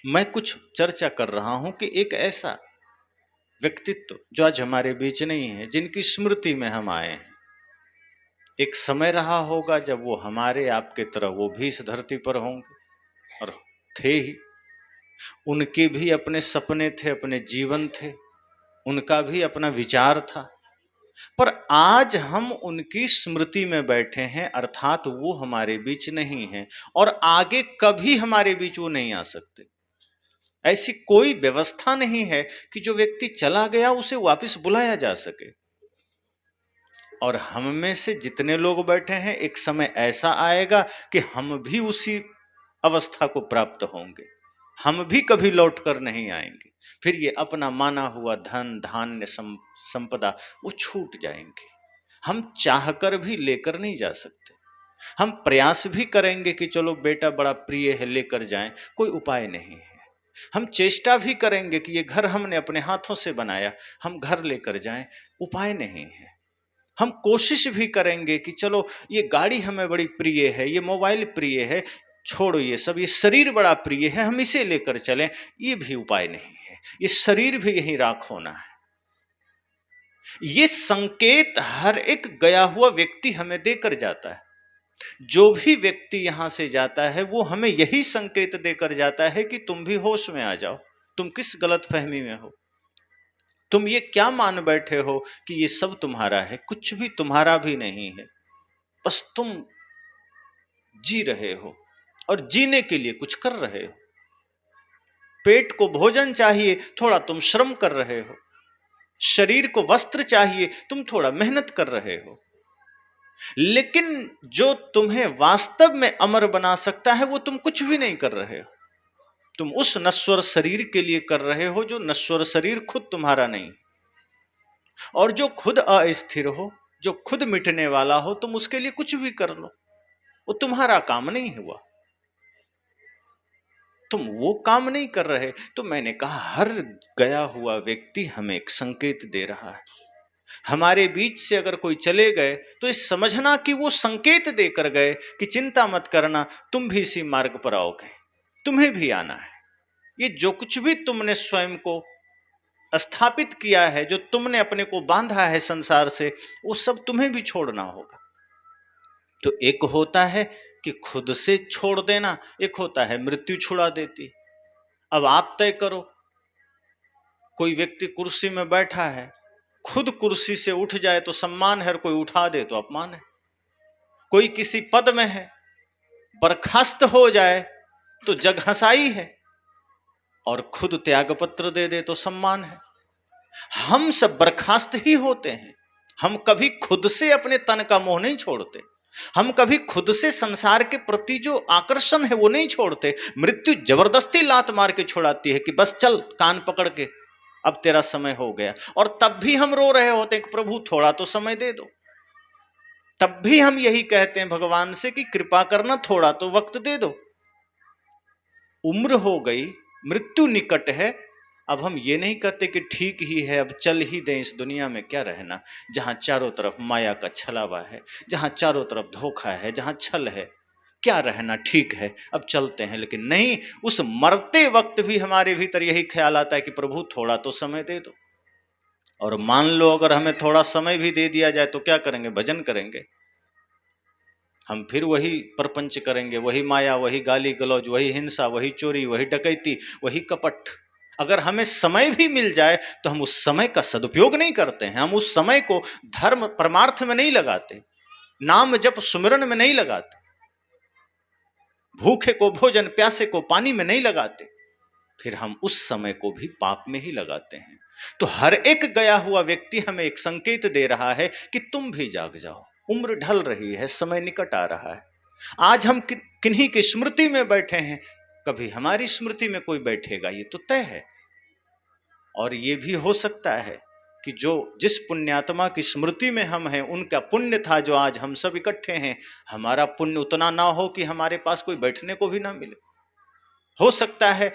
मैं कुछ चर्चा कर रहा हूं कि एक ऐसा व्यक्तित्व जो आज हमारे बीच नहीं है, जिनकी स्मृति में हम आए हैं। एक समय रहा होगा जब वो हमारे आपके तरह वो भी इस धरती पर होंगे, और थे ही। उनके भी अपने सपने थे, अपने जीवन थे, उनका भी अपना विचार था। पर आज हम उनकी स्मृति में बैठे हैं, अर्थात वो हमारे बीच नहीं है और आगे कभी हमारे बीच वो नहीं आ सकते। ऐसी कोई व्यवस्था नहीं है कि जो व्यक्ति चला गया उसे वापस बुलाया जा सके। और हम में से जितने लोग बैठे हैं, एक समय ऐसा आएगा कि हम भी उसी अवस्था को प्राप्त होंगे। हम भी कभी लौट कर नहीं आएंगे। फिर ये अपना माना हुआ धन, धान्य, संपदा वो छूट जाएंगे। हम चाहकर भी लेकर नहीं जा सकते। हम प्रयास भी करेंगे कि चलो बेटा बड़ा प्रिय है, लेकर जाएं, कोई उपाय नहीं है। हम चेष्टा भी करेंगे कि ये घर हमने अपने हाथों से बनाया, हम घर लेकर जाएं, उपाय नहीं है। हम कोशिश भी करेंगे कि चलो ये गाड़ी हमें बड़ी प्रिय है, ये मोबाइल प्रिय है, छोड़ो ये सब, ये शरीर बड़ा प्रिय है, हम इसे लेकर चलें, ये भी उपाय नहीं है। ये शरीर भी यहीं राख होना है। ये संकेत हर एक गया हुआ व्यक्ति हमें देकर जाता है। जो भी व्यक्ति यहां से जाता है वो हमें यही संकेत देकर जाता है कि तुम भी होश में आ जाओ। तुम किस गलतफहमी में हो? तुम ये क्या मान बैठे हो कि ये सब तुम्हारा है? कुछ भी तुम्हारा भी नहीं है। बस तुम जी रहे हो और जीने के लिए कुछ कर रहे हो। पेट को भोजन चाहिए, थोड़ा तुम श्रम कर रहे हो। शरीर को वस्त्र चाहिए, तुम थोड़ा मेहनत कर रहे हो। लेकिन जो तुम्हें वास्तव में अमर बना सकता है वो तुम कुछ भी नहीं कर रहे हो। तुम उस नश्वर शरीर के लिए कर रहे हो जो नश्वर शरीर खुद तुम्हारा नहीं, और जो खुद अस्थिर हो, जो खुद मिटने वाला हो, तुम उसके लिए कुछ भी कर लो, वो तुम्हारा काम नहीं हुआ। तुम वो काम नहीं कर रहे। तो मैंने कहा हर गया हुआ व्यक्ति हमें एक संकेत दे रहा है। हमारे बीच से अगर कोई चले गए तो ये समझना कि वो संकेत देकर गए कि चिंता मत करना, तुम भी इसी मार्ग पर आओगे, तुम्हें भी आना है। ये जो कुछ भी तुमने स्वयं को स्थापित किया है, जो तुमने अपने को बांधा है संसार से, वो सब तुम्हें भी छोड़ना होगा। तो एक होता है कि खुद से छोड़ देना, एक होता है मृत्यु छुड़ा देती। अब आप तय करो। कोई व्यक्ति कुर्सी में बैठा है, खुद कुर्सी से उठ जाए तो सम्मान है, और कोई उठा दे तो अपमान है। कोई किसी पद में है, बर्खास्त हो जाए तो जग हंसाई है, और खुद त्यागपत्र दे दे तो सम्मान है। हम सब बर्खास्त ही होते हैं। हम कभी खुद से अपने तन का मोह नहीं छोड़ते। हम कभी खुद से संसार के प्रति जो आकर्षण है वो नहीं छोड़ते। मृत्यु जबरदस्ती लात मार के छोड़ाती है कि बस चल, कान पकड़ के, अब तेरा समय हो गया। और तब भी हम रो रहे होते हैं कि प्रभु थोड़ा तो समय दे दो। तब भी हम यही कहते हैं भगवान से कि कृपा करना, थोड़ा तो वक्त दे दो। उम्र हो गई, मृत्यु निकट है, अब हम ये नहीं कहते कि ठीक ही है, अब चल ही दें, इस दुनिया में क्या रहना, जहां चारों तरफ माया का छलावा है, जहां चारों तरफ धोखा है, जहां छल है, क्या रहना, ठीक है अब चलते हैं। लेकिन नहीं, उस मरते वक्त भी हमारे भीतर यही ख्याल आता है कि प्रभु थोड़ा तो समय दे दो। और मान लो अगर हमें थोड़ा समय भी दे दिया जाए तो क्या करेंगे? भजन करेंगे। हम फिर वही प्रपंच करेंगे, वही माया, वही गाली गलौज, वही हिंसा, वही चोरी, वही डकैती, वही कपट। अगर हमें समय भी मिल जाए तो हम उस समय का सदुपयोग नहीं करते हैं। हम उस समय को धर्म परमार्थ में नहीं लगाते, नाम जप सुमिरन में नहीं लगाते, भूखे को भोजन, प्यासे को पानी में नहीं लगाते। फिर हम उस समय को भी पाप में ही लगाते हैं। तो हर एक गया हुआ व्यक्ति हमें एक संकेत दे रहा है कि तुम भी जाग जाओ, उम्र ढल रही है, समय निकट आ रहा है। आज हम किन्हीं की स्मृति में बैठे हैं, कभी हमारी स्मृति में कोई बैठेगा, ये तो तय है। और ये भी हो सकता है कि जो जिस पुण्यात्मा की स्मृति में हम हैं, उनका पुण्य था जो आज हम सब इकट्ठे हैं, हमारा पुण्य उतना ना हो कि हमारे पास कोई बैठने को भी ना मिले। हो सकता है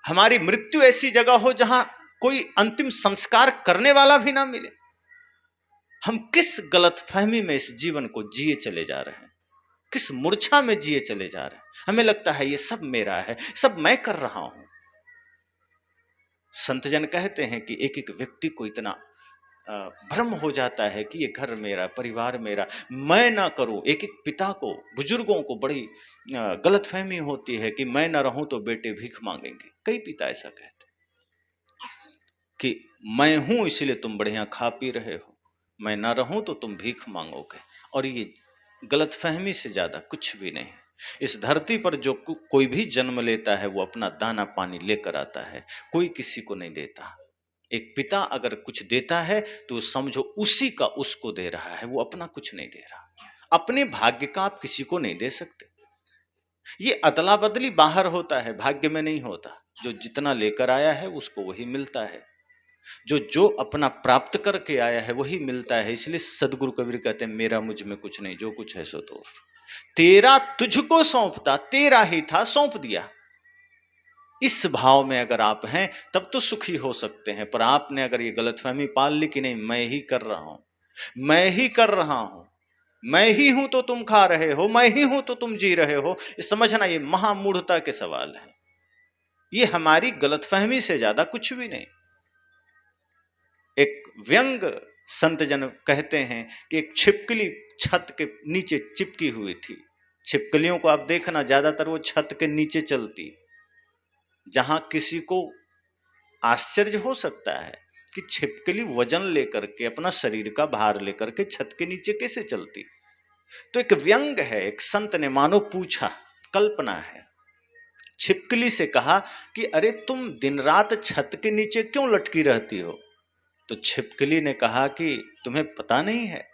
हमारी मृत्यु ऐसी जगह हो जहां कोई अंतिम संस्कार करने वाला भी ना मिले। हम किस गलतफहमी में इस जीवन को जिए चले जा रहे हैं, किस मूर्छा में जिए चले जा रहे हैं। हमें लगता है ये सब मेरा है, सब मैं कर रहा हूं। संतजन कहते हैं कि एक एक व्यक्ति को इतना भ्रम हो जाता है कि ये घर मेरा, परिवार मेरा, मैं ना करूं। एक एक पिता को, बुजुर्गों को बड़ी गलतफहमी होती है कि मैं ना रहूं तो बेटे भीख मांगेंगे। कई पिता ऐसा कहते हैं कि मैं हूं इसलिए तुम बढ़िया खा पी रहे हो, मैं ना रहूं तो तुम भीख मांगोगे। और ये गलतफहमी से ज्यादा कुछ भी नहीं। इस धरती पर जो कोई भी जन्म लेता है वो अपना दाना पानी लेकर आता है, कोई किसी को नहीं देता। एक पिता अगर कुछ देता है तो समझो उसी का उसको दे रहा है, वो अपना कुछ नहीं दे रहा। अपने भाग्य का आप किसी को नहीं दे सकते। ये अदला बदली बाहर होता है, भाग्य में नहीं होता। जो जितना लेकर आया है उसको वही मिलता है, जो जो अपना प्राप्त करके आया है वही मिलता है। इसलिए सदगुरु कबीर कहते हैं मेरा मुझ में कुछ नहीं, जो कुछ है सो तो तेरा तुझको सौंपता, तेरा ही था सौंप दिया। इस भाव में अगर आप हैं तब तो सुखी हो सकते हैं। पर आपने अगर ये गलतफहमी पाल ली कि नहीं मैं ही कर रहा हूं, मैं ही कर रहा हूं, मैं ही हूं तो तुम खा रहे हो, मैं ही हूं तो तुम जी रहे हो, ये समझना ये महामूढ़ता के सवाल है। ये हमारी गलतफहमी से ज्यादा कुछ भी नहीं। एक व्यंग संत जन कहते हैं कि एक छिपकली छत के नीचे चिपकी हुई थी। छिपकलियों को आप देखना ज्यादातर वो छत के नीचे चलती, जहां किसी को आश्चर्य हो सकता है कि छिपकली वजन लेकर के, अपना शरीर का भार लेकर के छत के नीचे कैसे चलती। तो एक व्यंग है, एक संत ने मानो पूछा, कल्पना है, छिपकली से कहा कि अरे तुम दिन रात छत के नीचे क्यों लटकी रहती हो। तो छिपकली ने कहा कि तुम्हें पता नहीं है,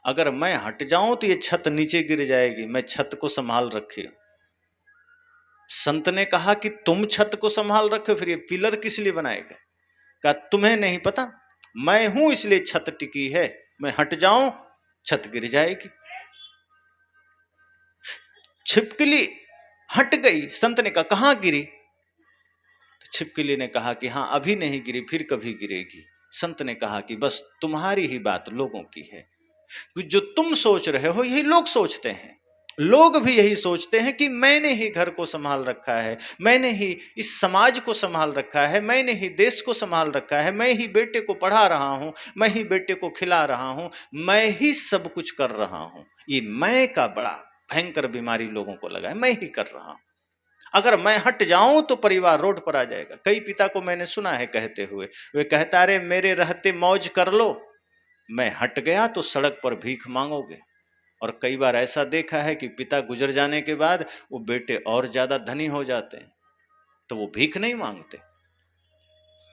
अगर मैं हट जाऊं तो ये छत नीचे गिर जाएगी, मैं छत को संभाल रखी हूं। संत ने कहा कि तुम छत को संभाल रखे, फिर ये पिलर किस लिए बनाए गए। कहा तुम्हें नहीं पता, मैं हूं इसलिए छत टिकी है, मैं हट जाऊं छत गिर जाएगी। छिपकली हट गई। संत ने कहा कहां गिरी। तो छिपकली ने कहा कि हाँ अभी नहीं गिरी, फिर कभी गिरेगी। संत ने कहा कि बस तुम्हारी ही बात लोगों की है, जो तुम सोच रहे हो यही लोग सोचते हैं। लोग भी यही सोचते हैं कि मैंने ही घर को संभाल रखा है, मैंने ही इस समाज को संभाल रखा है, मैंने ही देश को संभाल रखा है, मैं ही बेटे को पढ़ा रहा हूं, मैं ही बेटे को खिला रहा हूं, मैं ही सब कुछ कर रहा हूं। ये मैं का बड़ा भयंकर बीमारी लोगों को लगा है, मैं ही कर रहा हूं। अगर मैं हट जाऊं तो परिवार रोड पर आ जाएगा। कई पिता को मैंने सुना है कहते हुए, वे कहता अरे मेरे रहते मौज कर लो, मैं हट गया तो सड़क पर भीख मांगोगे। और कई बार ऐसा देखा है कि पिता गुजर जाने के बाद वो बेटे और ज्यादा धनी हो जाते हैं, तो वो भीख नहीं मांगते।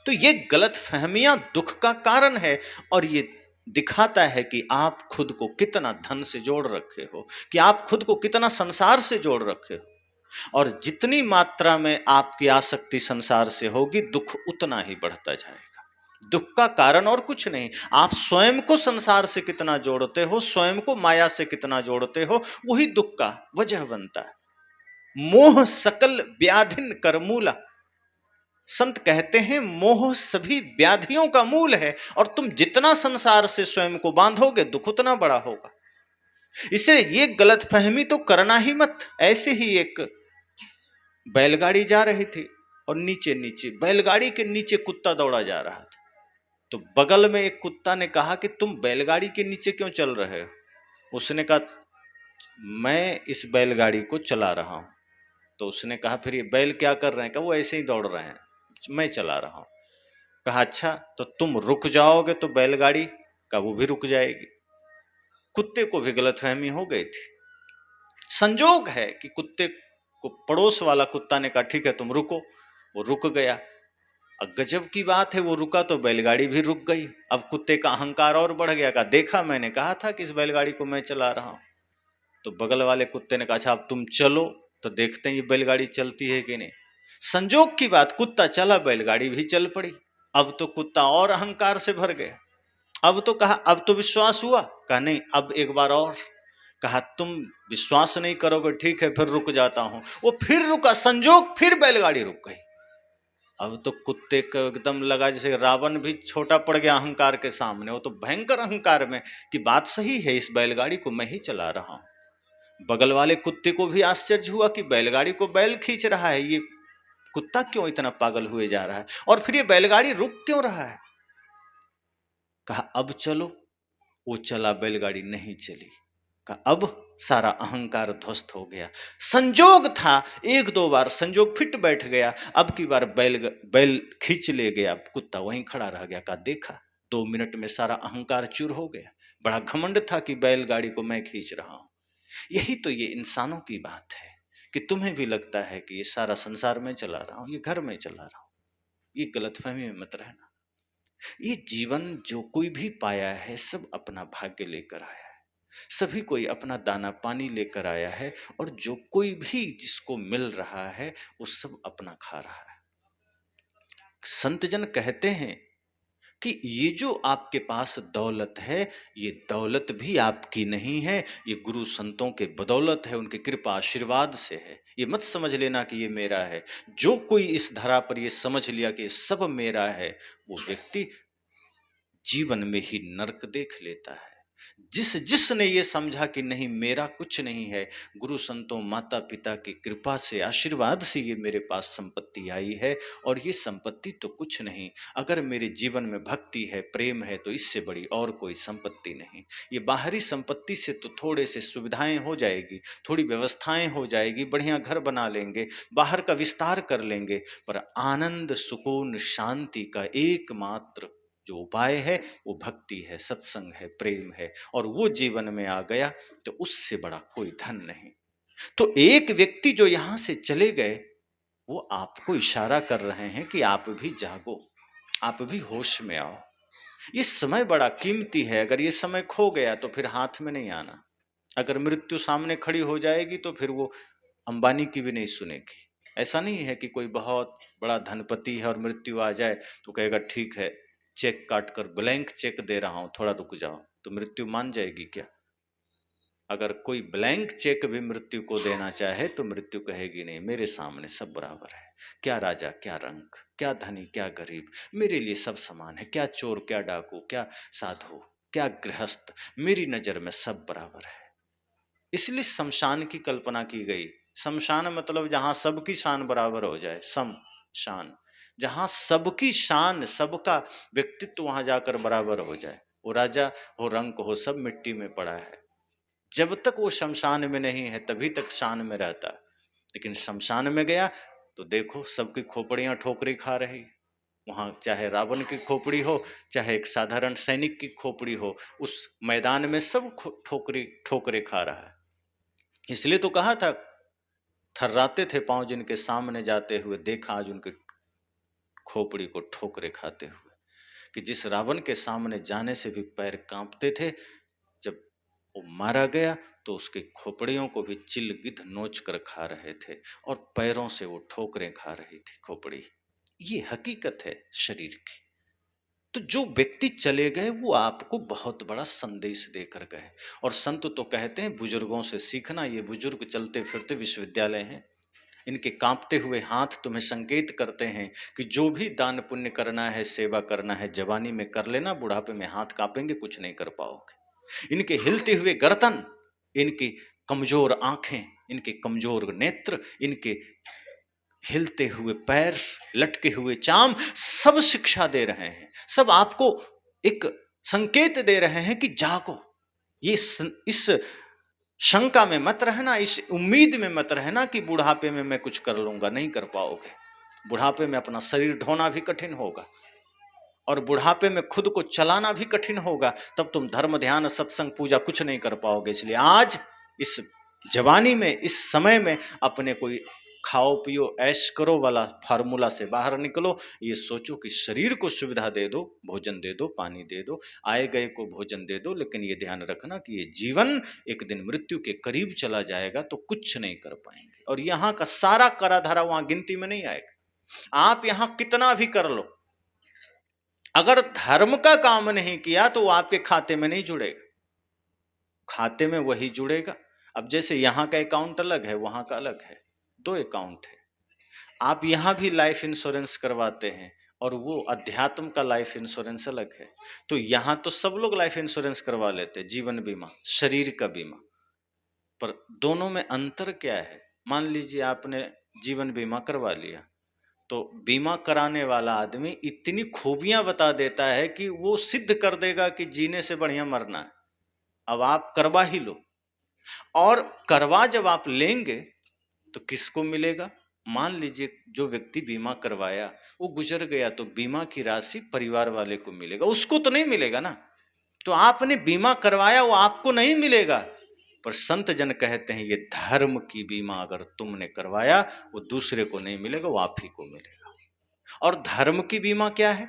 तो ये गलत फहमियां दुख का कारण है, और ये दिखाता है कि आप खुद को कितना धन से जोड़ रखे हो, कि आप खुद को कितना संसार से जोड़ रखे हो। और जितनी मात्रा में आपकी आसक्ति संसार से होगी, दुख उतना ही बढ़ता जाएगा। दुख का कारण और कुछ नहीं, आप स्वयं को संसार से कितना जोड़ते हो, स्वयं को माया से कितना जोड़ते हो, वही दुख का वजह बनता है। मोह सकल व्याधिन कर मूला, संत कहते हैं मोह सभी व्याधियों का मूल है, और तुम जितना संसार से स्वयं को बांधोगे दुख उतना बड़ा होगा। इसलिए ये गलतफहमी तो करना ही मत। ऐसे ही एक बैलगाड़ी जा रही थी और नीचे नीचे बैलगाड़ी के नीचे कुत्ता दौड़ा जा रहा था। तो बगल में एक कुत्ता ने कहा कि तुम बैलगाड़ी के नीचे क्यों चल रहे हो। उसने कहा मैं इस बैलगाड़ी को चला रहा हूं। तो उसने कहा फिर ये बैल क्या कर रहे हैं। कहा वो ऐसे ही दौड़ रहे हैं, मैं चला रहा हूं। कहा अच्छा तो तुम रुक जाओगे तो बैलगाड़ी का वो भी रुक जाएगी। कुत्ते को भी गलतफहमी हो गई थी। संजोग है कि कुत्ते को पड़ोस वाला कुत्ता ने कहा ठीक है तुम रुको, वो रुक गया। अब गजब की बात है, वो रुका तो बैलगाड़ी भी रुक गई। अब कुत्ते का अहंकार और बढ़ गया, कहा देखा मैंने कहा था कि इस बैलगाड़ी को मैं चला रहा हूं। तो बगल वाले कुत्ते ने कहा अच्छा अब तुम चलो तो देखते हैं ये बैलगाड़ी चलती है कि नहीं। संजोग की बात, कुत्ता चला, बैलगाड़ी भी चल पड़ी। अब तो कुत्ता और अहंकार से भर गया। अब तो कहा अब तो विश्वास हुआ। कहा नहीं अब एक बार और। कहा तुम विश्वास नहीं करोगे, ठीक है फिर रुक जाता हूं। वो फिर रुका, संजोग फिर बैलगाड़ी रुक गई। अब तो कुत्ते को एकदम लगा जैसे रावण भी छोटा पड़ गया अहंकार के सामने। वो तो भयंकर अहंकार में कि बात सही है, इस बैलगाड़ी को मैं ही चला रहा हूं। बगल वाले कुत्ते को भी आश्चर्य हुआ कि बैलगाड़ी को बैल खींच रहा है, ये कुत्ता क्यों इतना पागल हुए जा रहा है, और फिर ये बैलगाड़ी रुक क्यों रहा है। कहा अब चलो, वो चला, बैलगाड़ी नहीं चली। कहा अब सारा अहंकार ध्वस्त हो गया। संजोग था, एक दो बार संजोग फिट बैठ गया, अब की बार बैल खींच ले गया, कुत्ता वहीं खड़ा रह गया। कहा देखा, 2 मिनट में सारा अहंकार चूर हो गया। बड़ा घमंड था कि बैलगाड़ी को मैं खींच रहा हूं। यही तो ये इंसानों की बात है कि तुम्हें भी लगता है कि ये सारा संसार में चला रहा हूं, ये घर में चला रहा हूं। ये गलतफहमी में मत रहना। ये जीवन जो कोई भी पाया है सब अपना भाग्य लेकर आया है, सभी कोई अपना दाना पानी लेकर आया है, और जो कोई भी जिसको मिल रहा है वो सब अपना खा रहा है। संतजन कहते हैं कि ये जो आपके पास दौलत है, ये दौलत भी आपकी नहीं है, ये गुरु संतों के बदौलत है, उनकी कृपा आशीर्वाद से है। ये मत समझ लेना कि ये मेरा है। जो कोई इस धरा पर ये समझ लिया कि सब मेरा है, वो व्यक्ति जीवन में ही नरक देख लेता है। जिसने ये समझा कि नहीं मेरा कुछ नहीं है, गुरु संतों माता पिता की कृपा से आशीर्वाद से ये मेरे पास संपत्ति आई है, और ये संपत्ति तो कुछ नहीं, अगर मेरे जीवन में भक्ति है, प्रेम है, तो इससे बड़ी और कोई संपत्ति नहीं। ये बाहरी संपत्ति से तो थोड़े से सुविधाएं हो जाएगी, थोड़ी व्यवस्थाएं हो जाएगी, बढ़िया घर बना लेंगे, बाहर का विस्तार कर लेंगे, पर आनंद सुकून शांति का एकमात्र जो उपाय है वो भक्ति है, सत्संग है, प्रेम है, और वो जीवन में आ गया तो उससे बड़ा कोई धन नहीं। तो एक व्यक्ति जो यहां से चले गए, वो आपको इशारा कर रहे हैं कि आप भी जागो, आप भी होश में आओ। ये समय बड़ा कीमती है, अगर ये समय खो गया तो फिर हाथ में नहीं आना। अगर मृत्यु सामने खड़ी हो जाएगी तो फिर वो अंबानी की भी नहीं सुनेगी। ऐसा नहीं है कि कोई बहुत बड़ा धनपति है और मृत्यु आ जाए तो कहेगा ठीक है, चेक काट कर ब्लैंक चेक दे रहा हूं, थोड़ा रुक जाओ, तो मृत्यु मान जाएगी क्या। अगर कोई ब्लैंक चेक भी मृत्यु को देना चाहे तो मृत्यु कहेगी नहीं, मेरे सामने सब बराबर है, क्या राजा क्या रंक, क्या धनी क्या गरीब, मेरे लिए सब समान है, क्या चोर क्या डाकू, क्या साधु क्या गृहस्थ, मेरी नजर में सब बराबर है। इसलिए शमशान की कल्पना की गई। शमशान मतलब जहां सबकी शान बराबर हो जाए, सम शान, जहां सबकी शान, सबका व्यक्तित्व वहां जाकर बराबर हो जाए। वो राजा हो रंक हो, सब मिट्टी में पड़ा है। जब तक वो शमशान में नहीं है तभी तक शान में रहता, लेकिन शमशान में गया तो देखो सबकी खोपड़ियां ठोकरी खा रही। वहां चाहे रावण की खोपड़ी हो, चाहे एक साधारण सैनिक की खोपड़ी हो, उस मैदान में सब ठोकरी ठोकरे खा रहा है। इसलिए तो कहा था, थर्राते थे पांव जिनके सामने जाते हुए, देखा आज उनके खोपड़ी को ठोकरे खाते हुए। कि जिस रावण के सामने जाने से भी पैर कांपते थे, जब वो मारा गया तो उसकी खोपड़ियों को भी चिल गिद्ध नोच कर खा रहे थे, और पैरों से वो ठोकरें खा रही थी खोपड़ी। ये हकीकत है शरीर की। तो जो व्यक्ति चले गए वो आपको बहुत बड़ा संदेश देकर गए। और संत तो कहते हैं बुजुर्गों से सीखना। ये बुजुर्ग चलते फिरते विश्वविद्यालय हैं, इनके कांपते हुए हाथ तुम्हें संकेत करते हैं कि जो भी दान पुण्य करना है, सेवा करना है, जवानी में कर लेना, बुढ़ापे में हाथ कांपेंगे, कुछ नहीं कर पाओगे। इनके हिलते हुए गर्दन, इनकी कमजोर आंखें, इनके कमजोर नेत्र, इनके हिलते हुए पैर, लटके हुए चाम, सब शिक्षा दे रहे हैं, सब आपको एक संकेत दे रहे हैं कि जागो। ये इस शंका में मत रहना, इस उम्मीद में मत रहना कि बुढ़ापे में मैं कुछ कर लूंगा, नहीं कर पाओगे। बुढ़ापे में अपना शरीर ढोना भी कठिन होगा, और बुढ़ापे में खुद को चलाना भी कठिन होगा। तब तुम धर्म ध्यान सत्संग पूजा कुछ नहीं कर पाओगे। इसलिए आज इस जवानी में, इस समय में अपने कोई खाओ पियो ऐश करो वाला फार्मूला से बाहर निकलो। ये सोचो कि शरीर को सुविधा दे दो, भोजन दे दो, पानी दे दो, आए गए को भोजन दे दो, लेकिन ये ध्यान रखना कि ये जीवन एक दिन मृत्यु के करीब चला जाएगा तो कुछ नहीं कर पाएंगे। और यहाँ का सारा करा धरा वहां गिनती में नहीं आएगा। आप यहाँ कितना भी कर लो, अगर धर्म का काम नहीं किया तो वो आपके खाते में नहीं जुड़ेगा। खाते में वही जुड़ेगा। अब जैसे यहाँ का अकाउंट अलग है, वहां का अलग है, 2 अकाउंट है। आप यहाँ भी लाइफ इंश्योरेंस करवाते हैं और वो अध्यात्म का लाइफ इंश्योरेंस अलग है। तो यहाँ तो सब लोग लाइफ इंश्योरेंस करवा लेते, जीवन बीमा, शरीर का बीमा, पर दोनों में अंतर क्या है। मान लीजिए आपने जीवन बीमा करवा लिया, तो बीमा कराने वाला आदमी इतनी खूबियां बता देता है कि वो सिद्ध कर देगा कि जीने से बढ़िया मरना है, अब आप करवा ही लो। और करवा जब आप लेंगे तो किसको मिलेगा? मान लीजिए जो व्यक्ति बीमा करवाया वो गुजर गया तो बीमा की राशि परिवार वाले को मिलेगा, उसको तो नहीं मिलेगा ना। तो आपने बीमा करवाया वो आपको नहीं मिलेगा, पर संत जन कहते हैं ये धर्म की बीमा अगर तुमने करवाया वो दूसरे को नहीं मिलेगा, वो आप ही को मिलेगा। और धर्म की बीमा क्या है?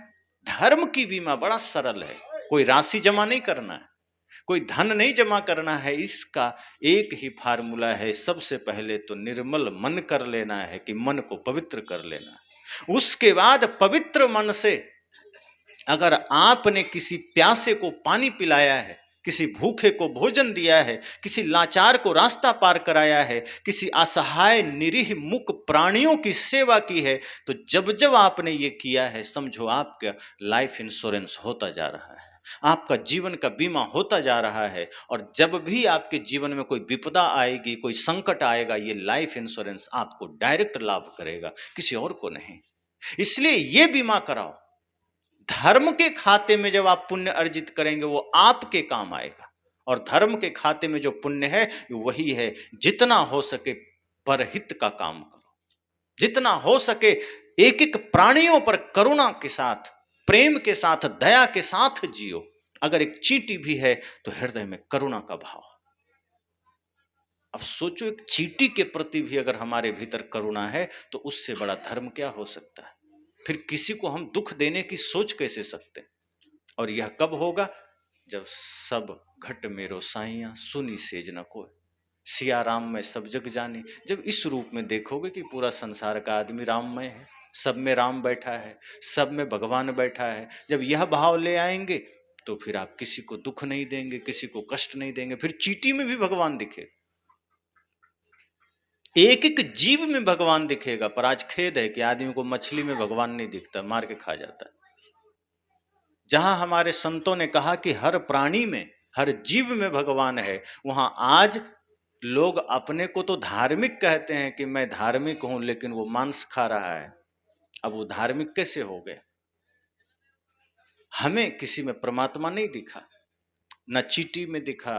धर्म की बीमा बड़ा सरल है, कोई राशि जमा नहीं करना है, कोई धन नहीं जमा करना है, इसका एक ही फार्मूला है। सबसे पहले तो निर्मल मन कर लेना है कि मन को पवित्र कर लेना है। उसके बाद पवित्र मन से अगर आपने किसी प्यासे को पानी पिलाया है, किसी भूखे को भोजन दिया है, किसी लाचार को रास्ता पार कराया है, किसी असहाय निरीह मुक प्राणियों की सेवा की है, तो जब जब आपने ये किया है समझो आपका लाइफ इंश्योरेंस होता जा रहा है, आपका जीवन का बीमा होता जा रहा है। और जब भी आपके जीवन में कोई विपदा आएगी, कोई संकट आएगा, ये लाइफ इंश्योरेंस आपको डायरेक्ट लाभ करेगा, किसी और को नहीं। इसलिए ये बीमा कराओ। धर्म के खाते में जब आप पुण्य अर्जित करेंगे वो आपके काम आएगा, और धर्म के खाते में जो पुण्य है वही है जितना हो सके परहित का काम करो, जितना हो सके एक एक प्राणियों पर करुणा के साथ, प्रेम के साथ, दया के साथ जियो। अगर एक चींटी भी है तो हृदय में करुणा का भाव। अब सोचो एक चींटी के प्रति भी अगर हमारे भीतर करुणा है तो उससे बड़ा धर्म क्या हो सकता है? फिर किसी को हम दुख देने की सोच कैसे सकते? और यह कब होगा? जब सब घट मेरो साइयां सुनी सेज न कोय, सिया राम में सब जग जानी। जब इस रूप में देखोगे कि पूरा संसार का आदमी राममय है, सब में राम बैठा है, सब में भगवान बैठा है, जब यह भाव ले आएंगे तो फिर आप किसी को दुख नहीं देंगे, किसी को कष्ट नहीं देंगे। फिर चींटी में भी भगवान दिखे, एक एक जीव में भगवान दिखेगा। पर आज खेद है कि आदमी को मछली में भगवान नहीं दिखता, मार के खा जाता है। जहां हमारे संतों ने कहा कि हर प्राणी में, हर जीव में भगवान है, वहां आज लोग अपने को तो धार्मिक कहते हैं कि मैं धार्मिक हूं, लेकिन वो मांस खा रहा है। अब वो धार्मिक कैसे हो गए? हमें किसी में परमात्मा नहीं दिखा, न चींटी में दिखा,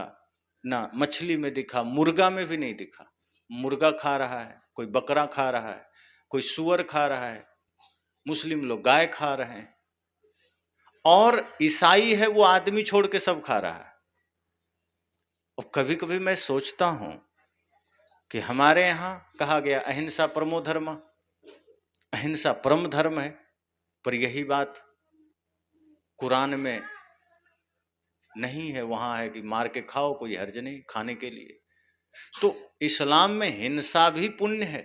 न मछली में दिखा, मुर्गा में भी नहीं दिखा। मुर्गा खा रहा है, कोई बकरा खा रहा है, कोई सुअर खा रहा है, मुस्लिम लोग गाय खा रहे हैं, और ईसाई है वो आदमी छोड़ के सब खा रहा है। और कभी कभी मैं सोचता हूं कि हमारे यहां कहा गया अहिंसा परमो धर्म, अहिंसा परम धर्म है, पर यही बात कुरान में नहीं है। वहां है कि मार के खाओ, कोई हर्ज नहीं खाने के लिए। तो इस्लाम में हिंसा भी पुण्य है,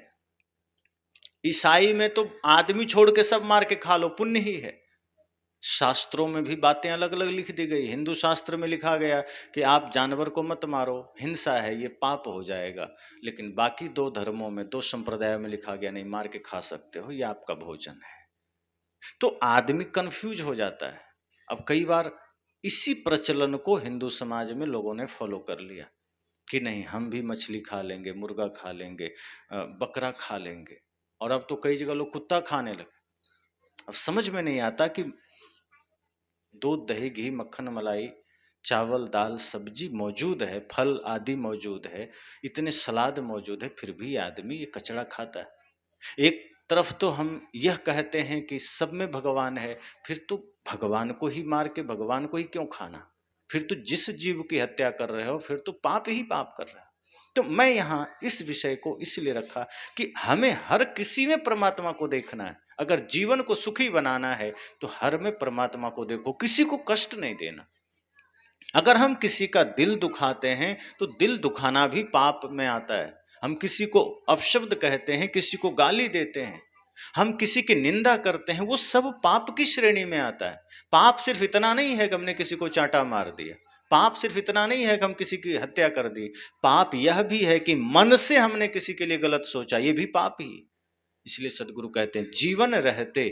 ईसाई में तो आदमी छोड़ के सब मार के खा लो, पुण्य ही है। शास्त्रों में भी बातें अलग अलग लिख दी गई। हिंदू शास्त्र में लिखा गया कि आप जानवर को मत मारो, हिंसा है, ये पाप हो जाएगा। लेकिन बाकी दो धर्मों में, दो संप्रदायों में लिखा गया नहीं, मार के खा सकते हो, ये आपका भोजन है। तो आदमी कंफ्यूज हो जाता है। अब कई बार इसी प्रचलन को हिंदू समाज में लोगों ने फॉलो कर लिया कि नहीं हम भी मछली खा लेंगे, मुर्गा खा लेंगे, बकरा खा लेंगे, और अब तो कई जगह लोग कुत्ता खाने लगे। अब समझ में नहीं आता कि दूध, दही, घी, मक्खन, मलाई, चावल, दाल, सब्जी मौजूद है, फल आदि मौजूद है, इतने सलाद मौजूद है, फिर भी आदमी ये कचड़ा खाता है। एक तरफ तो हम यह कहते हैं कि सब में भगवान है, फिर तो भगवान को ही मार के भगवान को ही क्यों खाना? फिर तो जिस जीव की हत्या कर रहे हो फिर तो पाप ही पाप कर रहे हो। तो मैं यहाँ इस विषय को इसलिए रखा कि हमें हर किसी में परमात्मा को देखना है। अगर जीवन को सुखी बनाना है तो हर में परमात्मा को देखो, किसी को कष्ट नहीं देना। अगर हम किसी का दिल दुखाते हैं तो दिल दुखाना भी पाप में आता है। हम किसी को अपशब्द कहते हैं, किसी को गाली देते हैं, हम किसी की निंदा करते हैं, वो सब पाप की श्रेणी में आता है। पाप सिर्फ इतना नहीं है कि हमने किसी को चांटा मार दिया, पाप सिर्फ इतना नहीं है कि हम किसी की हत्या कर दी, पाप यह भी है कि मन से हमने किसी के लिए गलत सोचा, ये भी पाप ही। इसलिए सदगुरु कहते हैं जीवन रहते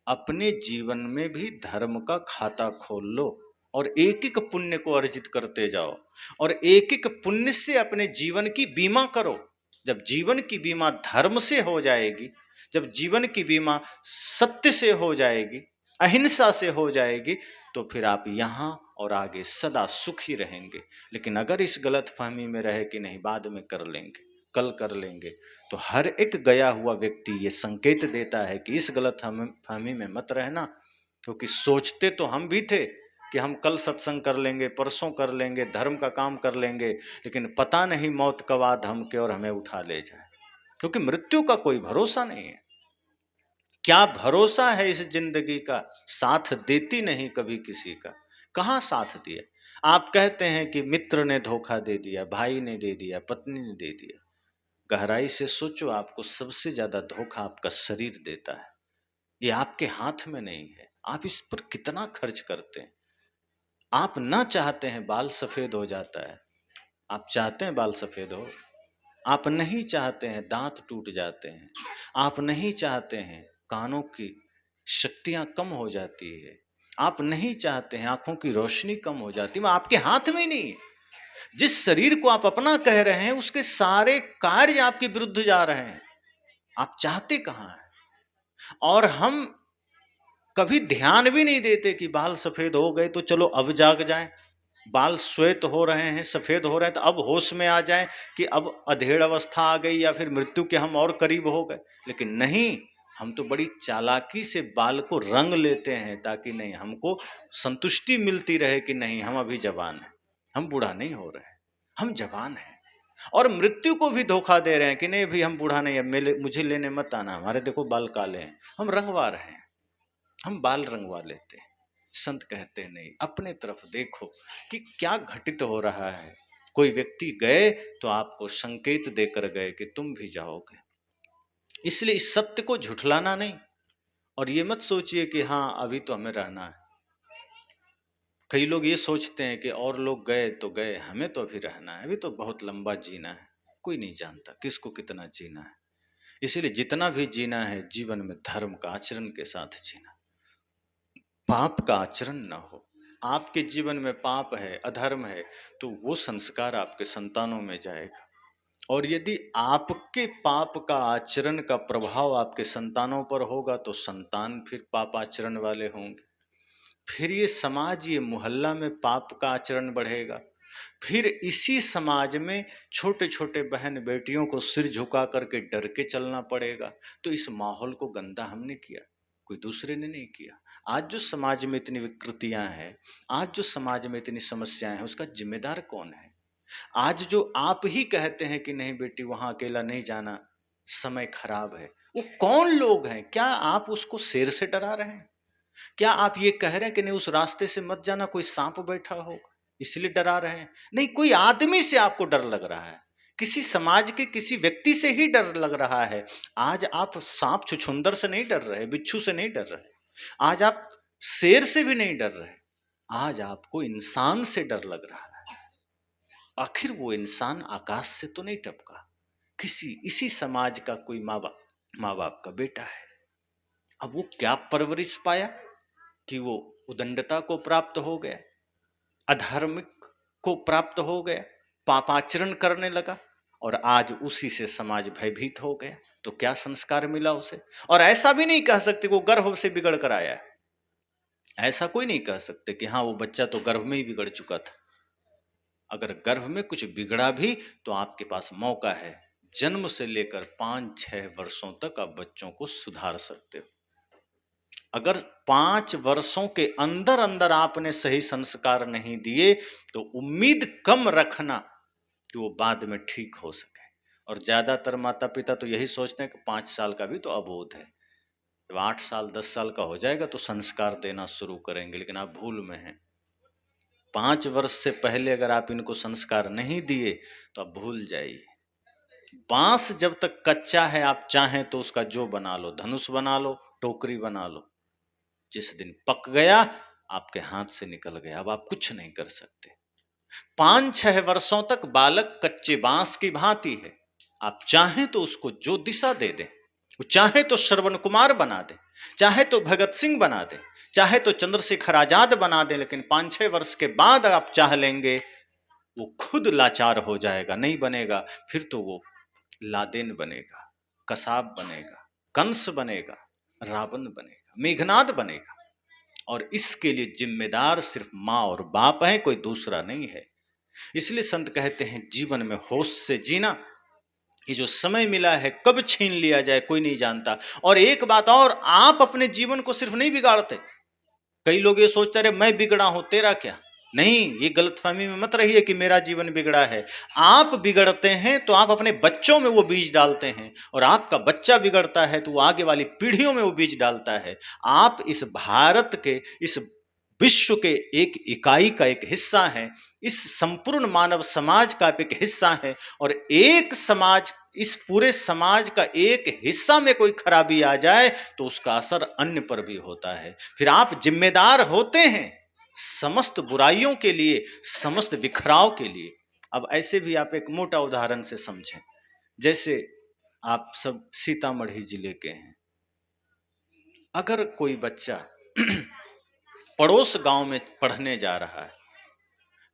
अपने जीवन में भी धर्म का खाता खोल लो और एक एक पुण्य को अर्जित करते जाओ, और एक एक पुण्य से अपने जीवन की बीमा करो। जब जीवन की बीमा धर्म से हो जाएगी, जब जीवन की बीमा सत्य से हो जाएगी, अहिंसा से हो जाएगी, तो फिर आप यहाँ और आगे सदा सुखी रहेंगे। लेकिन अगर इस गलत फहमी में रहे कि नहीं बाद में कर लेंगे, कल कर लेंगे, तो हर एक गया हुआ व्यक्ति ये संकेत देता है कि इस गलत फहमी में मत रहना। क्योंकि सोचते तो हम भी थे कि हम कल सत्संग कर लेंगे, परसों कर लेंगे, धर्म का काम कर लेंगे, लेकिन पता नहीं मौत कब आ धमके और हमें उठा ले जाए। क्योंकि मृत्यु का कोई भरोसा नहीं है। क्या भरोसा है इस जिंदगी का, साथ देती नहीं कभी किसी का। कहाँ साथ दिया। आप कहते हैं कि मित्र ने धोखा दे दिया, भाई ने दे दिया, पत्नी ने दे दिया। गहराई से सोचो, आपको सबसे ज्यादा धोखा आपका शरीर देता है। ये आपके हाथ में नहीं है, आप इस पर कितना खर्च करते हैं। आप ना चाहते हैं बाल सफेद हो जाता है, आप चाहते हैं बाल सफेद हो। आप नहीं चाहते हैं दांत टूट जाते हैं, आप नहीं चाहते हैं कानों की शक्तियां कम हो जाती है, आप नहीं चाहते हैं आंखों की रोशनी कम हो जाती है। वो आपके हाथ में ही नहीं है। जिस शरीर को आप अपना कह रहे हैं उसके सारे कार्य आपके विरुद्ध जा रहे हैं। आप चाहते कहाँ हैं। और हम कभी ध्यान भी नहीं देते कि बाल सफेद हो गए तो चलो अब जाग जाएं, बाल श्वेत हो रहे हैं, सफेद हो रहे हैं, तो अब होश में आ जाएं कि अब अधेड़ अवस्था आ गई या फिर मृत्यु के हम और करीब हो गए। लेकिन नहीं, हम तो बड़ी चालाकी से बाल को रंग लेते हैं ताकि नहीं हमको संतुष्टि मिलती रहे कि नहीं हम अभी जवान हैं, हम बूढ़ा नहीं हो रहे, हम जवान हैं। और मृत्यु को भी धोखा दे रहे हैं कि नहीं भी हम बूढ़ा नहीं है, मुझे लेने मत आना, हमारे देखो बाल काले हैं, हम रंगवा रहे हैं, हम बाल रंगवा लेते हैं। संत कहते हैं नहीं, अपने तरफ देखो कि क्या घटित हो रहा है। कोई व्यक्ति गए तो आपको संकेत देकर गए कि तुम भी जाओगे। इसलिए इस सत्य को झुठलाना नहीं। और ये मत सोचिए कि हाँ अभी तो हमें रहना है। कई लोग ये सोचते हैं कि और लोग गए तो गए, हमें तो अभी रहना है, अभी तो बहुत लंबा जीना है। कोई नहीं जानता किसको कितना जीना है। इसीलिए जितना भी जीना है जीवन में धर्म का आचरण के साथ जीना, पाप का आचरण न हो। आपके जीवन में पाप है, अधर्म है, तो वो संस्कार आपके संतानों में जाएगा। और यदि आपके पाप का आचरण का प्रभाव आपके संतानों पर होगा तो संतान फिर पाप आचरण वाले होंगे। फिर ये समाज, ये मोहल्ला में पाप का आचरण बढ़ेगा। फिर इसी समाज में छोटे छोटे बहन बेटियों को सिर झुका करके डर के चलना पड़ेगा। तो इस माहौल को गंदा हमने किया, कोई दूसरे ने नहीं किया। आज जो समाज में इतनी विकृतियां हैं, आज जो समाज में इतनी समस्याएं हैं, उसका जिम्मेदार कौन है। आज जो आप ही कहते हैं कि नहीं बेटी वहां अकेला नहीं जाना, समय खराब है, वो कौन लोग हैं। क्या आप उसको शेर से डरा रहे हैं। क्या आप ये कह रहे हैं कि नहीं उस रास्ते से मत जाना, कोई सांप बैठा होगा इसलिए डरा रहे हैं। नहीं, कोई आदमी से आपको डर लग रहा है, किसी समाज के किसी व्यक्ति से ही डर लग रहा है। आज आप सांप छुछुंदर से नहीं डर रहे, बिच्छू से नहीं डर रहे, आज आप शेर से भी नहीं डर रहे, आज आपको इंसान से डर लग रहा है। आखिर वो इंसान आकाश से तो नहीं टपका, किसी इसी समाज का कोई माँ बाप का बेटा है। अब वो क्या परवरिश पाया कि वो उदंडता को प्राप्त हो गया, अधार्मिक को प्राप्त हो गया, पापाचरण करने लगा, और आज उसी से समाज भयभीत हो गया। तो क्या संस्कार मिला उसे। और ऐसा भी नहीं कह सकते वो गर्भ से बिगड़ कर आया है। ऐसा कोई नहीं कह सकते कि हाँ वो बच्चा तो गर्भ में ही बिगड़ चुका था। अगर गर्भ में कुछ बिगड़ा भी तो आपके पास मौका है, जन्म से लेकर 5-6 वर्षों तक आप बच्चों को सुधार सकते हो। अगर 5 वर्षों के अंदर अंदर आपने सही संस्कार नहीं दिए तो उम्मीद कम रखना कि वो बाद में ठीक हो सके। और ज्यादातर माता पिता तो यही सोचते हैं कि 5 साल का भी तो अबोध है, जब 8 साल 10 साल का हो जाएगा तो संस्कार देना शुरू करेंगे। लेकिन आप भूल में हैं। 5 वर्ष से पहले अगर आप इनको संस्कार नहीं दिए तो आप भूल जाइए। बांस जब तक कच्चा है आप चाहें तो उसका जो बना लो, धनुष बना लो, टोकरी बना लो, जिस दिन पक गया आपके हाथ से निकल गया, अब आप कुछ नहीं कर सकते। 5-6 वर्षों तक बालक कच्चे बांस की भांति है। आप चाहें तो उसको जो दिशा दे दें, चाहे तो श्रवण कुमार बना दे, चाहे तो भगत सिंह बना दे, चाहे तो चंद्रशेखर आजाद बना दे, लेकिन 5-6 वर्ष के बाद आप चाह लेंगे वो खुद लाचार हो जाएगा, नहीं बनेगा। फिर तो वो लादेन बनेगा, कसाब बनेगा, कंस बनेगा, रावण बनेगा, मेघनाद बनेगा। और इसके लिए जिम्मेदार सिर्फ माँ और बाप है, कोई दूसरा नहीं है। इसलिए संत कहते हैं जीवन में होश से जीना। ये जो समय मिला है कब छीन लिया जाए कोई नहीं जानता। और एक बात और, आप अपने जीवन को सिर्फ नहीं बिगाड़ते। कई लोग ये सोचते रहे मैं बिगड़ा हूं तेरा क्या। नहीं, ये गलतफहमी में मत रहिए कि मेरा जीवन बिगड़ा है। आप बिगड़ते हैं तो आप अपने बच्चों में वो बीज डालते हैं, और आपका बच्चा बिगड़ता है तो वो आगे वाली पीढ़ियों में वो बीज डालता है। आप इस भारत के, इस विश्व के एक इकाई का एक हिस्सा हैं, इस संपूर्ण मानव समाज का एक हिस्सा है। और एक समाज, इस पूरे समाज का एक हिस्सा में कोई खराबी आ जाए तो उसका असर अन्य पर भी होता है। फिर आप जिम्मेदार होते हैं समस्त बुराइयों के लिए, समस्त बिखराव के लिए। अब ऐसे भी आप एक मोटा उदाहरण से समझें। जैसे आप सब सीतामढ़ी जिले के हैं, अगर कोई बच्चा पड़ोस गांव में पढ़ने जा रहा है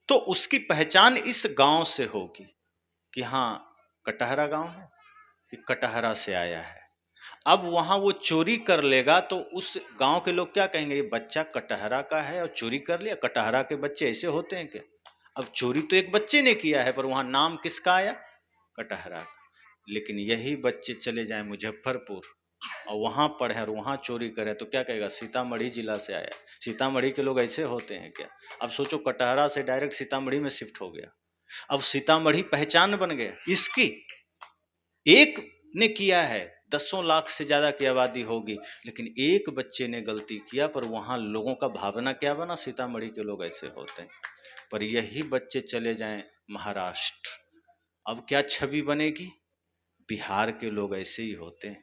तो उसकी पहचान इस गांव से होगी कि हाँ कटहरा गांव है, कि कटहरा से आया है। अब वहां वो चोरी कर लेगा तो उस गांव के लोग क्या कहेंगे, ये बच्चा कटहरा का है और चोरी कर लिया। कटहरा के बच्चे ऐसे होते हैं क्या। अब चोरी तो एक बच्चे ने किया है, पर वहां नाम किसका आया, कटहरा का। लेकिन यही बच्चे चले जाएं मुजफ्फरपुर और वहां पढ़े और वहां चोरी करे तो क्या कहेगा, सीतामढ़ी जिला से आया। सीतामढ़ी के लोग ऐसे होते हैं क्या। अब सोचो कटहरा से डायरेक्ट सीतामढ़ी में शिफ्ट हो गया, अब सीतामढ़ी पहचान बन गया इसकी। एक ने किया है, 10 लाख से ज्यादा की आबादी होगी, लेकिन एक बच्चे ने गलती किया, पर वहां लोगों का भावना क्या बना, सीतामढ़ी के लोग ऐसे होते हैं। पर यही बच्चे चले जाएं महाराष्ट्र, अब क्या छवि बनेगी, बिहार के लोग ऐसे ही होते हैं।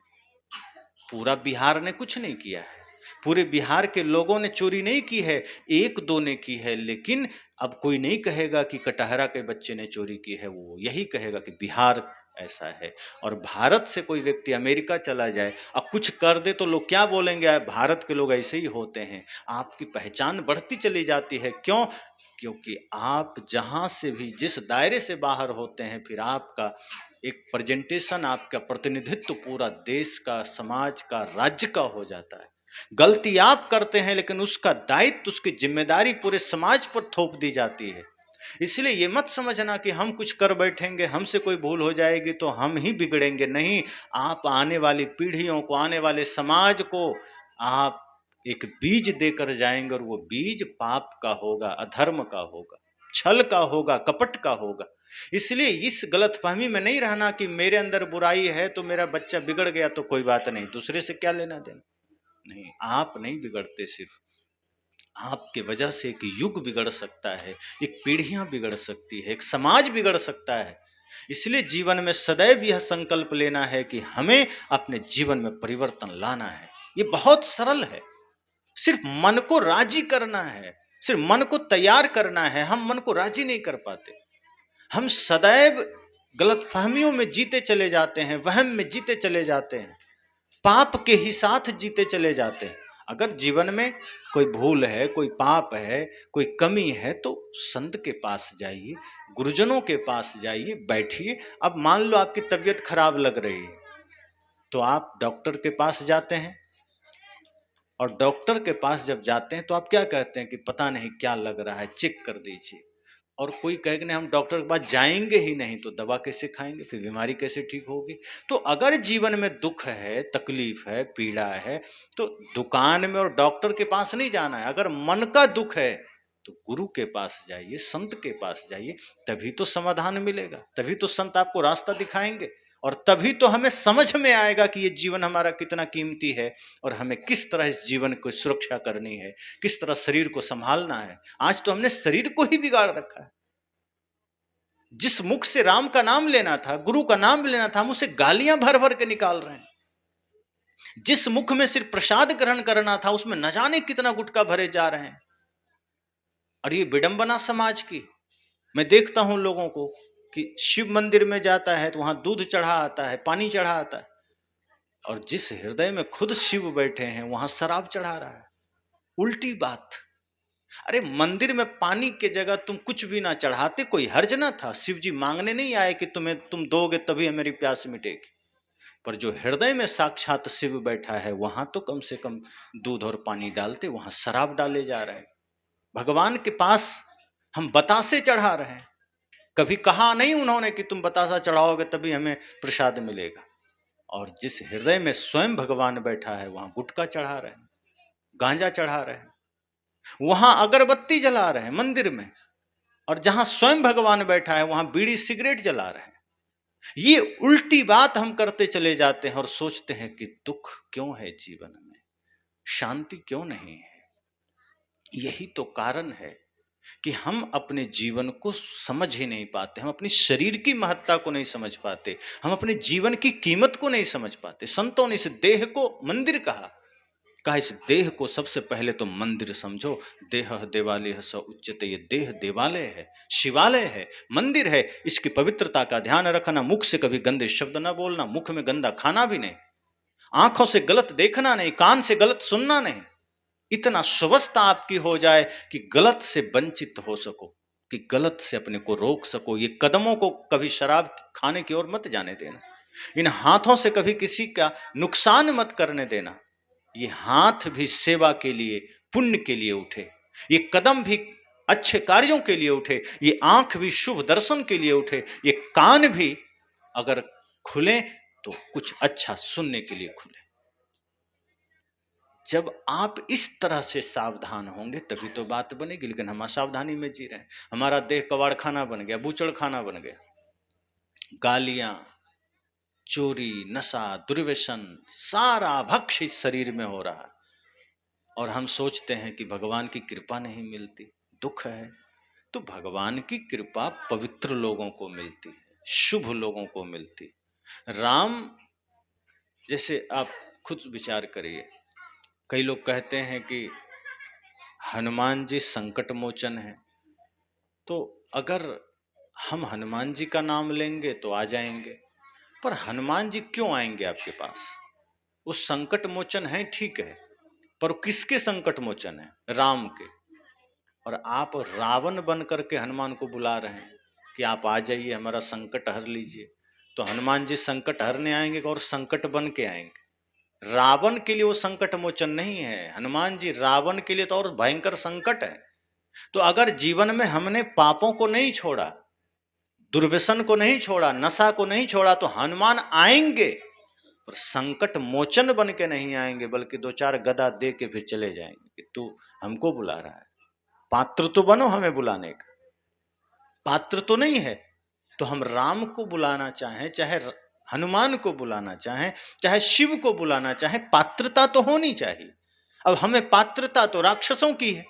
पूरा बिहार ने कुछ नहीं किया है, पूरे बिहार के लोगों ने चोरी नहीं की है, एक दो ने की है। लेकिन अब कोई नहीं कहेगा कि कटहरा के बच्चे ने चोरी की है, वो यही कहेगा कि बिहार ऐसा है। और भारत से कोई व्यक्ति अमेरिका चला जाए अब कुछ कर दे तो लोग क्या बोलेंगे, भारत के लोग ऐसे ही होते हैं। आपकी पहचान बढ़ती चली जाती है। क्यों, क्योंकि आप जहां से भी, जिस दायरे से बाहर होते हैं, फिर आपका एक प्रेजेंटेशन, आपका प्रतिनिधित्व पूरा देश का, समाज का, राज्य का हो जाता है। गलती आप करते हैं लेकिन उसका दायित्व, उसकी जिम्मेदारी पूरे समाज पर थोप दी जाती है। इसलिए ये मत समझना कि हम कुछ कर बैठेंगे, हमसे कोई भूल हो जाएगी तो हम ही बिगड़ेंगे। नहीं, आप आने वाली पीढ़ियों को, आने वाले समाज को आप एक बीज देकर जाएंगे, और वो बीज पाप का होगा, अधर्म का होगा, छल का होगा, कपट का होगा। इसलिए इस गलतफहमी में नहीं रहना कि मेरे अंदर बुराई है तो मेरा बच्चा बिगड़ गया तो कोई बात नहीं, दूसरे से क्या लेना देना। नहीं, आप नहीं बिगड़ते, सिर्फ आपके वजह से एक युग बिगड़ सकता है, एक पीढ़ियां बिगड़ सकती है, एक समाज बिगड़ सकता है। इसलिए जीवन में सदैव यह संकल्प लेना है कि हमें अपने जीवन में परिवर्तन लाना है। ये बहुत सरल है, सिर्फ मन को राजी करना है, सिर्फ मन को तैयार करना है। हम मन को राजी नहीं कर पाते, हम सदैव गलतफहमियों में जीते चले जाते हैं, वहम में जीते चले जाते हैं, पाप के ही साथ जीते चले जाते हैं। अगर जीवन में कोई भूल है, कोई पाप है, कोई कमी है तो संत के पास जाइए, गुरुजनों के पास जाइए, बैठिए। अब मान लो आपकी तबीयत खराब लग रही है तो आप डॉक्टर के पास जाते हैं, और डॉक्टर के पास जब जाते हैं तो आप क्या कहते हैं कि पता नहीं क्या लग रहा है, चेक कर दीजिए। और कोई कहे कि नहीं हम डॉक्टर के पास जाएंगे ही नहीं, तो दवा कैसे खाएंगे, फिर बीमारी कैसे ठीक होगी। तो अगर जीवन में दुख है, तकलीफ है, पीड़ा है, तो दुकान में और डॉक्टर के पास नहीं जाना है। अगर मन का दुख है तो गुरु के पास जाइए, संत के पास जाइए, तभी तो समाधान मिलेगा, तभी तो संत आपको रास्ता दिखाएंगे। और तभी तो हमें समझ में आएगा कि ये जीवन हमारा कितना कीमती है, और हमें किस तरह इस जीवन को सुरक्षा करनी है, किस तरह शरीर को संभालना है। आज तो हमने शरीर को ही बिगाड़ रखा है। जिस मुख से राम का नाम लेना था, गुरु का नाम लेना था, हम उसे गालियां भर भर के निकाल रहे हैं। जिस मुख में सिर्फ प्रसाद ग्रहण करना था, उसमें न जाने कितना गुटखा भरे जा रहे हैं। और ये विडंबना समाज की। मैं देखता हूं लोगों को कि शिव मंदिर में जाता है तो वहां दूध चढ़ा आता है, पानी चढ़ा आता है, और जिस हृदय में खुद शिव बैठे हैं वहां शराब चढ़ा रहा है। उल्टी बात। अरे मंदिर में पानी के जगह तुम कुछ भी ना चढ़ाते, कोई हर्ज ना था। शिव जी मांगने नहीं आए कि तुम दोगे तभी मेरी प्यास मिटेगी। पर जो हृदय में साक्षात शिव बैठा है वहां तो कम से कम दूध और पानी डालते, वहां शराब डाले जा रहे हैं। भगवान के पास हम बतासे चढ़ा रहे हैं। कभी कहा नहीं उन्होंने कि तुम बतासा चढ़ाओगे तभी हमें प्रसाद मिलेगा। और जिस हृदय में स्वयं भगवान बैठा है वहां गुटखा चढ़ा रहे हैं, गांजा चढ़ा रहे हैं, वहां अगरबत्ती जला रहे हैं मंदिर में, और जहां स्वयं भगवान बैठा है वहां बीड़ी सिगरेट जला रहे हैं। ये उल्टी बात हम करते चले जाते हैं और सोचते हैं कि दुख क्यों है जीवन में, शांति क्यों नहीं है। यही तो कारण है कि हम अपने जीवन को समझ ही नहीं पाते, हम अपनी शरीर की महत्ता को नहीं समझ पाते, हम अपने जीवन की कीमत को नहीं समझ पाते। संतों ने इस देह को मंदिर कहा इस देह को सबसे पहले तो मंदिर समझो। देह देवालय स उच्यते, ये देह देवालय है, शिवालय है, मंदिर है। इसकी पवित्रता का ध्यान रखना, मुख से कभी गंदे शब्द ना बोलना, मुख में गंदा खाना भी नहीं, आंखों से गलत देखना नहीं, कान से गलत सुनना नहीं। इतना स्वस्थ आपकी हो जाए कि गलत से वंचित हो सको, कि गलत से अपने को रोक सको। ये कदमों को कभी शराब खाने की ओर मत जाने देना, इन हाथों से कभी किसी का नुकसान मत करने देना। ये हाथ भी सेवा के लिए, पुण्य के लिए उठे, ये कदम भी अच्छे कार्यों के लिए उठे, ये आंख भी शुभ दर्शन के लिए उठे, ये कान भी अगर खुले तो कुछ अच्छा सुनने के लिए खुले। जब आप इस तरह से सावधान होंगे तभी तो बात बनेगी। लेकिन हम असावधानी में जी रहे हैं, हमारा देह कबाड़ खाना बन गया, बूचड़ खाना बन गया। गालियां, चोरी, नशा, दुर्व्यसन, सारा भक्ष इस शरीर में हो रहा है, और हम सोचते हैं कि भगवान की कृपा नहीं मिलती, दुख है। तो भगवान की कृपा पवित्र लोगों को मिलती है, शुभ लोगों को मिलती। राम जैसे आप खुद विचार करिए, कई लोग कहते हैं कि हनुमान जी संकट मोचन है, तो अगर हम हनुमान जी का नाम लेंगे तो आ जाएंगे, पर हनुमान जी क्यों आएंगे आपके पास? वो संकट मोचन है, ठीक है, पर किसके संकट मोचन है? राम के। और आप रावण बन करके हनुमान को बुला रहे हैं कि आप आ जाइए, हमारा संकट हर लीजिए। तो हनुमान जी संकट हरने आएंगे और संकट बन के आएंगे। रावण के लिए वो संकट मोचन नहीं है, हनुमान जी रावण के लिए तो और भयंकर संकट है। तो अगर जीवन में हमने पापों को नहीं छोड़ा, दुर्व्यसन को नहीं छोड़ा, नशा को नहीं छोड़ा, तो हनुमान आएंगे पर संकट मोचन बन के नहीं आएंगे, बल्कि दो चार गदा दे के फिर चले जाएंगे कि तू हमको बुला रहा है, पात्र तो बनो हमें बुलाने का। पात्र तो नहीं है, तो हम राम को बुलाना चाहें, चाहे हनुमान को बुलाना चाहें, चाहे शिव को बुलाना चाहें, पात्रता तो होनी चाहिए। अब हमें पात्रता तो राक्षसों की है,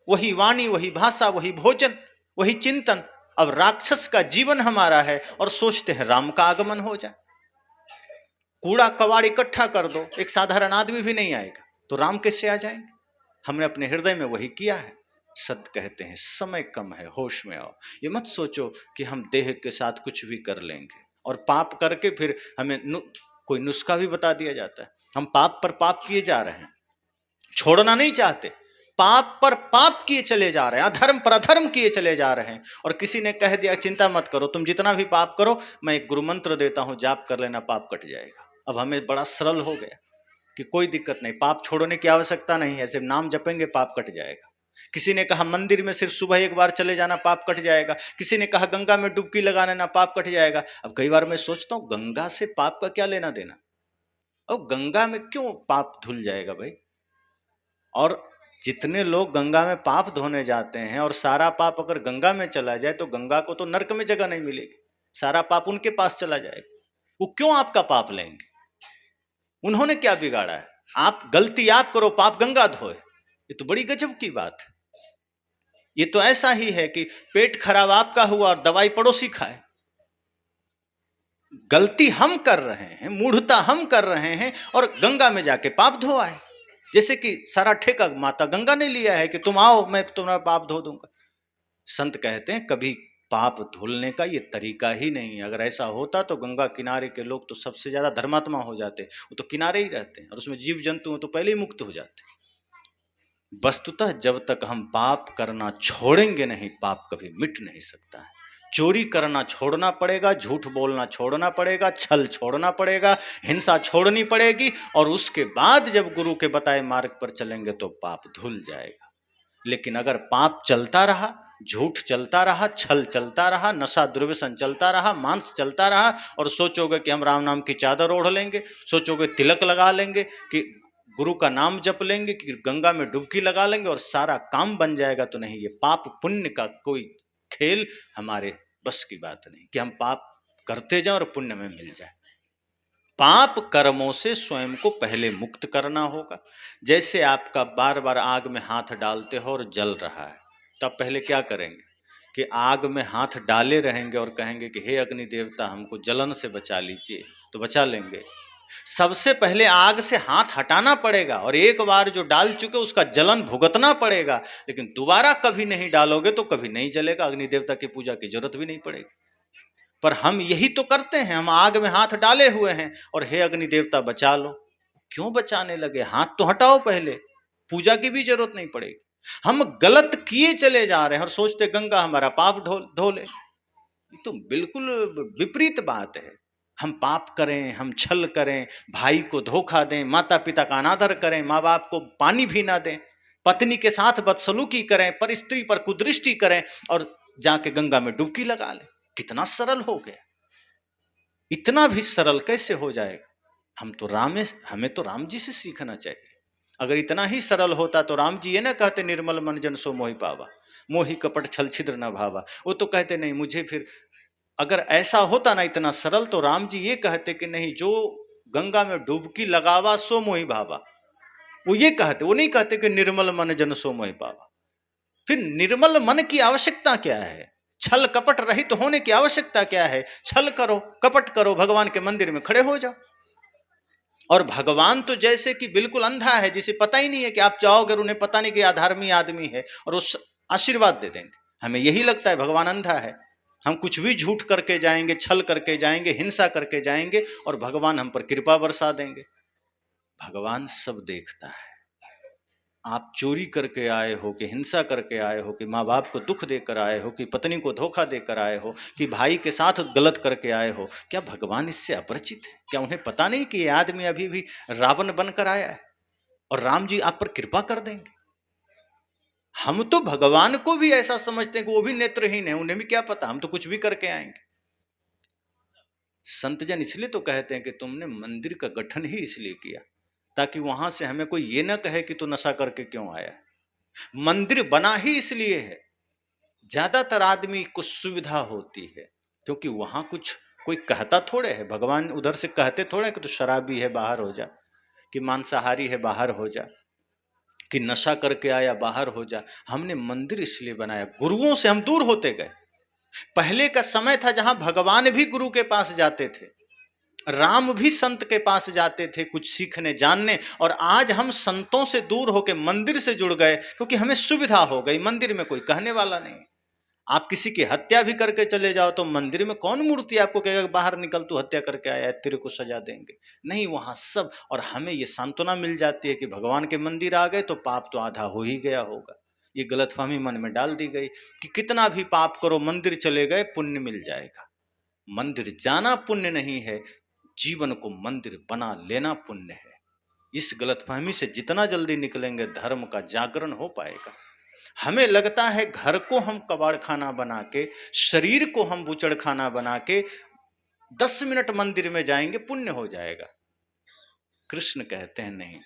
वही वाणी, वही भाषा, वही भोजन, वही चिंतन। अब राक्षस का जीवन हमारा है और सोचते हैं राम का आगमन हो जाए। कूड़ा कबाड़ इकट्ठा कर दो, एक साधारण आदमी भी नहीं आएगा, तो राम कैसे आ जाएंगे? हमने अपने हृदय में वही किया है। सत्य कहते हैं समय कम है, होश में आओ। ये मत सोचो कि हम देह के साथ कुछ भी कर लेंगे, और पाप करके फिर हमें कोई नुस्खा भी बता दिया जाता है। हम पाप पर पाप किए जा रहे हैं, छोड़ना नहीं चाहते, पाप पर पाप किए चले जा रहे हैं, अधर्म पर अधर्म किए चले जा रहे हैं। और किसी ने कह दिया चिंता मत करो, तुम जितना भी पाप करो मैं एक गुरु मंत्र देता हूं, जाप कर लेना, पाप कट जाएगा। अब हमें बड़ा सरल हो गया कि कोई दिक्कत नहीं, पाप छोड़ने की आवश्यकता नहीं है, सिर्फ नाम जपेंगे पाप कट जाएगा। किसी ने कहा मंदिर में सिर्फ सुबह एक बार चले जाना, पाप कट जाएगा। किसी ने कहा गंगा में डुबकी लगा लेना, पाप कट जाएगा। अब कई बार मैं सोचता हूँ गंगा से पाप का क्या लेना देना, और गंगा में क्यों पाप धुल जाएगा भाई? और जितने लोग गंगा में पाप धोने जाते हैं और सारा पाप अगर गंगा में चला जाए तो गंगा को तो नरक में जगह नहीं मिलेगी, सारा पाप उनके पास चला जाएगा। वो क्यों आपका पाप लेंगे? उन्होंने क्या बिगाड़ा है? आप गलती आप करो, पाप गंगा धोए, ये तो बड़ी गजब की बात है। ये तो ऐसा ही है कि पेट खराब आपका हुआ और दवाई पड़ोसी खाए। गलती हम कर रहे हैं, मूढ़ता हम कर रहे हैं, और गंगा में जाके पाप धो आए, जैसे कि सारा ठेका माता गंगा ने लिया है कि तुम आओ मैं तुम्हारा पाप धो दूंगा। संत कहते हैं कभी पाप धुलने का ये तरीका ही नहीं है। अगर ऐसा होता तो गंगा किनारे के लोग तो सबसे ज्यादा धर्मात्मा हो जाते, वो तो किनारे ही रहते हैं, और उसमें जीव जंतु तो पहले ही मुक्त हो जाते। वस्तुतः जब तक हम पाप करना छोड़ेंगे नहीं, पाप कभी मिट नहीं सकता है। चोरी करना छोड़ना पड़ेगा, झूठ बोलना छोड़ना पड़ेगा, छल छोड़ना पड़ेगा, हिंसा छोड़नी पड़ेगी, और उसके बाद जब गुरु के बताए मार्ग पर चलेंगे तो पाप धुल जाएगा। लेकिन अगर पाप चलता रहा, झूठ चलता रहा, छल चलता रहा, नशा दुर्व्यसन चलता रहा, मांस चलता रहा, और सोचोगे कि हम राम नाम की चादर ओढ़ लेंगे, सोचोगे तिलक लगा लेंगे, कि गुरु का नाम जप लेंगे, कि गंगा में डुबकी लगा लेंगे और सारा काम बन जाएगा, तो नहीं, ये पाप पुण्य का कोई खेल हमारे बस की बात नहीं कि हम पाप करते जाएं और पुण्य में मिल जाए। पाप कर्मों से स्वयं को पहले मुक्त करना होगा। जैसे आपका बार बार आग में हाथ डालते हो और जल रहा है, तो आप पहले क्या करेंगे कि आग में हाथ डाले रहेंगे और कहेंगे कि हे अग्नि देवता हमको जलन से बचा लीजिए, तो बचा लेंगे। सबसे पहले आग से हाथ हटाना पड़ेगा, और एक बार जो डाल चुके उसका जलन भुगतना पड़ेगा, लेकिन दोबारा कभी नहीं डालोगे तो कभी नहीं जलेगा, अग्नि देवता की पूजा की जरूरत भी नहीं पड़ेगी। पर हम यही तो करते हैं, हम आग में हाथ डाले हुए हैं और हे अग्नि देवता बचा लो। क्यों बचाने लगे? हाथ तो हटाओ पहले, पूजा की भी जरूरत नहीं पड़ेगी। हम गलत किए चले जा रहे हैं और सोचते गंगा हमारा पाप धो ले। तो बिल्कुल विपरीत बात है। हम पाप करें, हम छल करें, भाई को धोखा दें, माता पिता का अनादर करें, माँ बाप को पानी भी ना दें, पत्नी के साथ बदसलूकी करें, पर स्त्री पर कुदृष्टि करें और जाके गंगा में डुबकी लगा लें। कितना सरल हो गया, इतना भी सरल कैसे हो जाएगा? हमें तो राम जी से सीखना चाहिए। अगर इतना ही सरल होता तो राम जी ये ना कहते निर्मल मन जन सो मोहि पावा, मोहि कपट छल छिद्र न भावा। वो तो कहते नहीं, मुझे फिर अगर ऐसा होता ना इतना सरल, तो राम जी ये कहते कि नहीं, जो गंगा में डुबकी लगावा सो मोहि भावा। वो ये कहते, वो नहीं कहते कि निर्मल मन जन सो मोहि पावा। फिर निर्मल मन की आवश्यकता क्या है? छल कपट रहित होने की आवश्यकता क्या है? छल करो, कपट करो, भगवान के मंदिर में खड़े हो जाओ। और भगवान तो जैसे कि बिल्कुल अंधा है, जिसे पता ही नहीं है कि आप जाओगे और उन्हें पता नहीं कि अधर्मी आदमी है और उस आशीर्वाद दे देंगे। हमें यही लगता है भगवान अंधा है, हम कुछ भी झूठ करके जाएंगे, छल करके जाएंगे, हिंसा करके जाएंगे और भगवान हम पर कृपा बरसा देंगे। भगवान सब देखता है। आप चोरी करके आए हो, कि हिंसा करके आए हो, कि माँ बाप को दुख देकर आए हो, कि पत्नी को धोखा देकर आए हो, कि भाई के साथ गलत करके आए हो, क्या भगवान इससे अपरिचित है? क्या उन्हें पता नहीं कि ये आदमी अभी भी रावण बनकर आया है और राम जी आप पर कृपा कर देंगे? हम तो भगवान को भी ऐसा समझते हैं कि वो भी नेत्रहीन है, उन्हें भी क्या पता, हम तो कुछ भी करके आएंगे। संत जन इसलिए तो कहते हैं कि तुमने मंदिर का गठन ही इसलिए किया ताकि वहां से हमें कोई ये ना कहे कि तू नशा करके क्यों आया। मंदिर बना ही इसलिए है, ज्यादातर आदमी को सुविधा होती है, क्योंकि वहां कुछ कोई कहता थोड़े है, भगवान उधर से कहते थोड़े कि तू शराबी है बाहर हो जा, कि मांसाहारी है बाहर हो जा, कि नशा करके आया बाहर हो जा। हमने मंदिर इसलिए बनाया, गुरुओं से हम दूर होते गए। पहले का समय था जहां भगवान भी गुरु के पास जाते थे, राम भी संत के पास जाते थे कुछ सीखने जानने, और आज हम संतों से दूर होकर मंदिर से जुड़ गए क्योंकि हमें सुविधा हो गई। मंदिर में कोई कहने वाला नहीं। आप किसी की हत्या भी करके चले जाओ तो मंदिर में कौन मूर्ति आपको कहेगा बाहर निकल, तू हत्या करके आया है, तेरे को सजा देंगे, नहीं, वहां सब। और हमें ये सांत्वना मिल जाती है कि भगवान के मंदिर आ गए तो पाप तो आधा हो ही गया होगा। ये गलतफहमी मन में डाल दी गई कि कितना भी पाप करो, मंदिर चले गए पुण्य मिल जाएगा। मंदिर जाना पुण्य नहीं है, जीवन को मंदिर बना लेना पुण्य है। इस गलतफहमी से जितना जल्दी निकलेंगे धर्म का जागरण हो पाएगा। हमें लगता है घर को हम कबाड़ खाना बना के, शरीर को हम बुचड़ खाना बना के 10 मिनट मंदिर में जाएंगे पुण्य हो जाएगा। कृष्ण कहते हैं नहीं,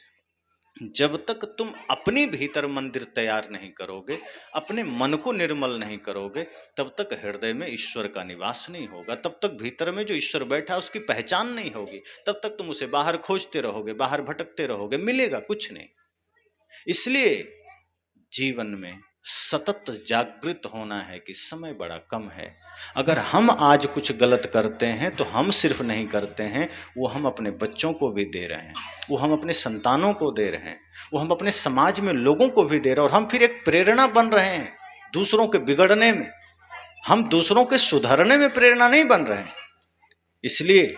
जब तक तुम अपने भीतर मंदिर तैयार नहीं करोगे, अपने मन को निर्मल नहीं करोगे, तब तक हृदय में ईश्वर का निवास नहीं होगा, तब तक भीतर में जो ईश्वर बैठा है उसकी पहचान नहीं होगी, तब तक तुम उसे बाहर खोजते रहोगे, बाहर भटकते रहोगे, मिलेगा कुछ नहीं। इसलिए जीवन में सतत जागृत होना है कि समय बड़ा कम है। अगर हम आज कुछ गलत करते हैं तो हम सिर्फ नहीं करते हैं, वो हम अपने बच्चों को भी दे रहे हैं, वो हम अपने संतानों को दे रहे हैं, वो हम अपने समाज में लोगों को भी दे रहे हैं, और हम फिर एक प्रेरणा बन रहे हैं दूसरों के बिगड़ने में, हम दूसरों के सुधरने में प्रेरणा नहीं बन रहे हैं। इसलिए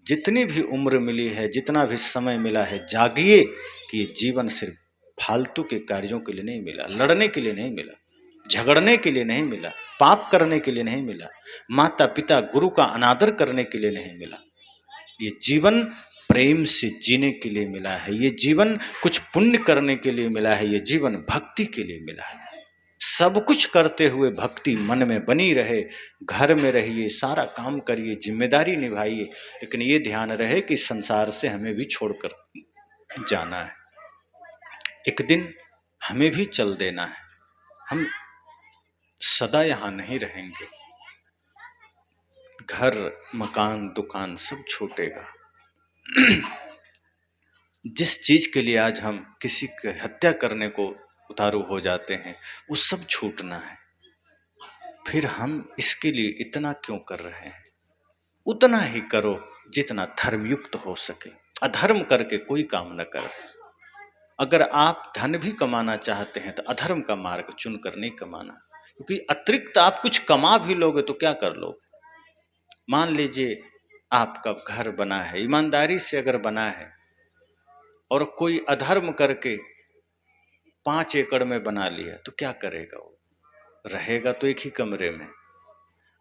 जितनी भी उम्र मिली है, जितना भी समय मिला है, जागिए कि ये जीवन सिर्फ फालतू के कार्यों के लिए नहीं मिला, लड़ने के लिए नहीं मिला। झगड़ने के लिए नहीं मिला, पाप करने के लिए नहीं मिला, माता पिता गुरु का अनादर करने के लिए नहीं मिला। ये जीवन प्रेम से जीने के लिए मिला है, ये जीवन कुछ पुण्य करने के लिए मिला है, ये जीवन भक्ति के लिए मिला है। सब कुछ करते हुए भक्ति मन में बनी रहे, घर में रहिए, सारा काम करिए, जिम्मेदारी निभाइए, लेकिन ये ध्यान रहे कि संसार से हमें भी छोड़कर जाना है, एक दिन हमें भी चल देना है, हम सदा यहाँ नहीं रहेंगे। घर मकान दुकान सब छूटेगा। जिस चीज के लिए आज हम किसी की हत्या करने को उतारू हो जाते हैं, वो सब छूटना है। फिर हम इसके लिए इतना क्यों कर रहे हैं? उतना ही करो जितना धर्मयुक्त हो सके। अधर्म करके कोई काम न करे। अगर आप धन भी कमाना चाहते हैं तो अधर्म का मार्ग चुनकर नहीं कमाना, क्योंकि अतिरिक्त आप कुछ कमा भी लोगे तो क्या कर लोगे? मान लीजिए आपका घर बना है, ईमानदारी से अगर बना है, और कोई अधर्म करके 5 एकड़ में बना लिया तो क्या करेगा? वो रहेगा तो एक ही कमरे में।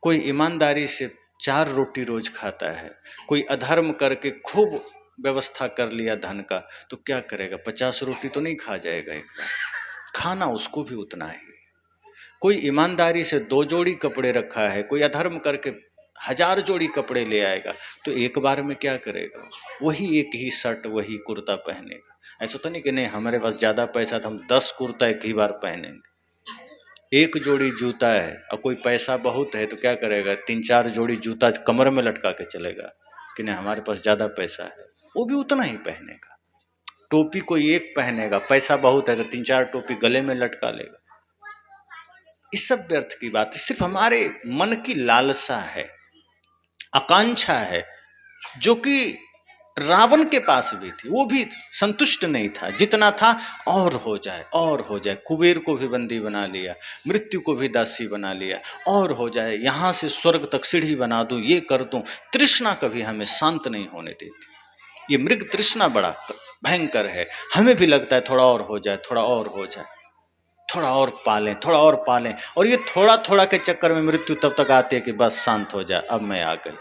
कोई ईमानदारी से 4 रोटी रोज खाता है, कोई अधर्म करके खूब व्यवस्था कर लिया धन का तो क्या करेगा? 50 रोटी तो नहीं खा जाएगा एक बार, खाना उसको भी उतना ही। कोई ईमानदारी से 2 जोड़ी कपड़े रखा है, कोई अधर्म करके 1000 जोड़ी कपड़े ले आएगा तो एक बार में क्या करेगा? वही एक ही शर्ट वही कुर्ता पहनेगा। ऐसा तो नहीं कि नहीं हमारे पास ज़्यादा पैसा था हम 10 कुर्ता एक ही बार पहनेंगे। एक जोड़ी जूता है और कोई पैसा बहुत है तो क्या करेगा? 3-4 जोड़ी जूता कमर में लटका के चलेगा कि नहीं हमारे पास ज़्यादा पैसा है, वो भी उतना ही पहनेगा। टोपी कोई एक पहनेगा, पैसा बहुत है तो 3-4 टोपी गले में लटका लेगा। इस सब व्यर्थ की बात है, सिर्फ हमारे मन की लालसा है, आकांक्षा है, जो कि रावण के पास भी थी। वो भी संतुष्ट नहीं था, जितना था और हो जाए और हो जाए। कुबेर को भी बंदी बना लिया, मृत्यु को भी दासी बना लिया, और हो जाए, यहाँ से स्वर्ग तक सीढ़ी बना दूं, ये कर दूं। तृष्णा कभी हमें शांत नहीं होने देती। ये मृग तृष्णा बड़ा भयंकर है। हमें भी लगता है थोड़ा और हो जाए, थोड़ा और हो जाए, थोड़ा और पालें, थोड़ा और पालें, और ये थोड़ा थोड़ा के चक्कर में मृत्यु तब तक आती है कि बस शांत हो जाए, अब मैं आ गई,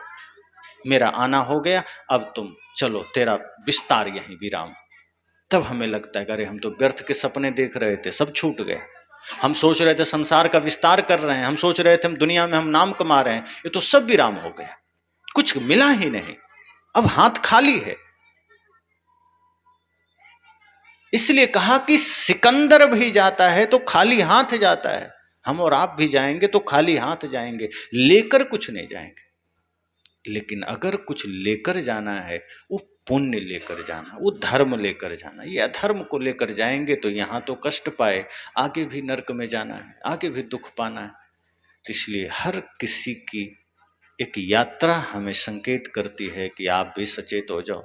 मेरा आना हो गया, अब तुम चलो, तेरा विस्तार यहीं विराम। तब हमें लगता है अरे हम तो व्यर्थ के सपने देख रहे थे, सब छूट गए। हम सोच रहे थे संसार का विस्तार कर रहे हैं, हम सोच रहे थे हम दुनिया में हम नाम कमा रहे हैं, ये तो सब विराम हो गया, कुछ मिला ही नहीं, अब हाथ खाली है। इसलिए कहा कि सिकंदर भी जाता है तो खाली हाथ जाता है। हम और आप भी जाएंगे तो खाली हाथ जाएंगे, लेकर कुछ नहीं जाएंगे। लेकिन अगर कुछ लेकर जाना है, वो पुण्य लेकर जाना, वो धर्म लेकर जाना। ये अधर्म को लेकर जाएंगे तो यहाँ तो कष्ट पाए, आगे भी नरक में जाना है, आगे भी दुख पाना है। तो इसलिए हर किसी की एक यात्रा हमें संकेत करती है कि आप भी सचेत हो जाओ,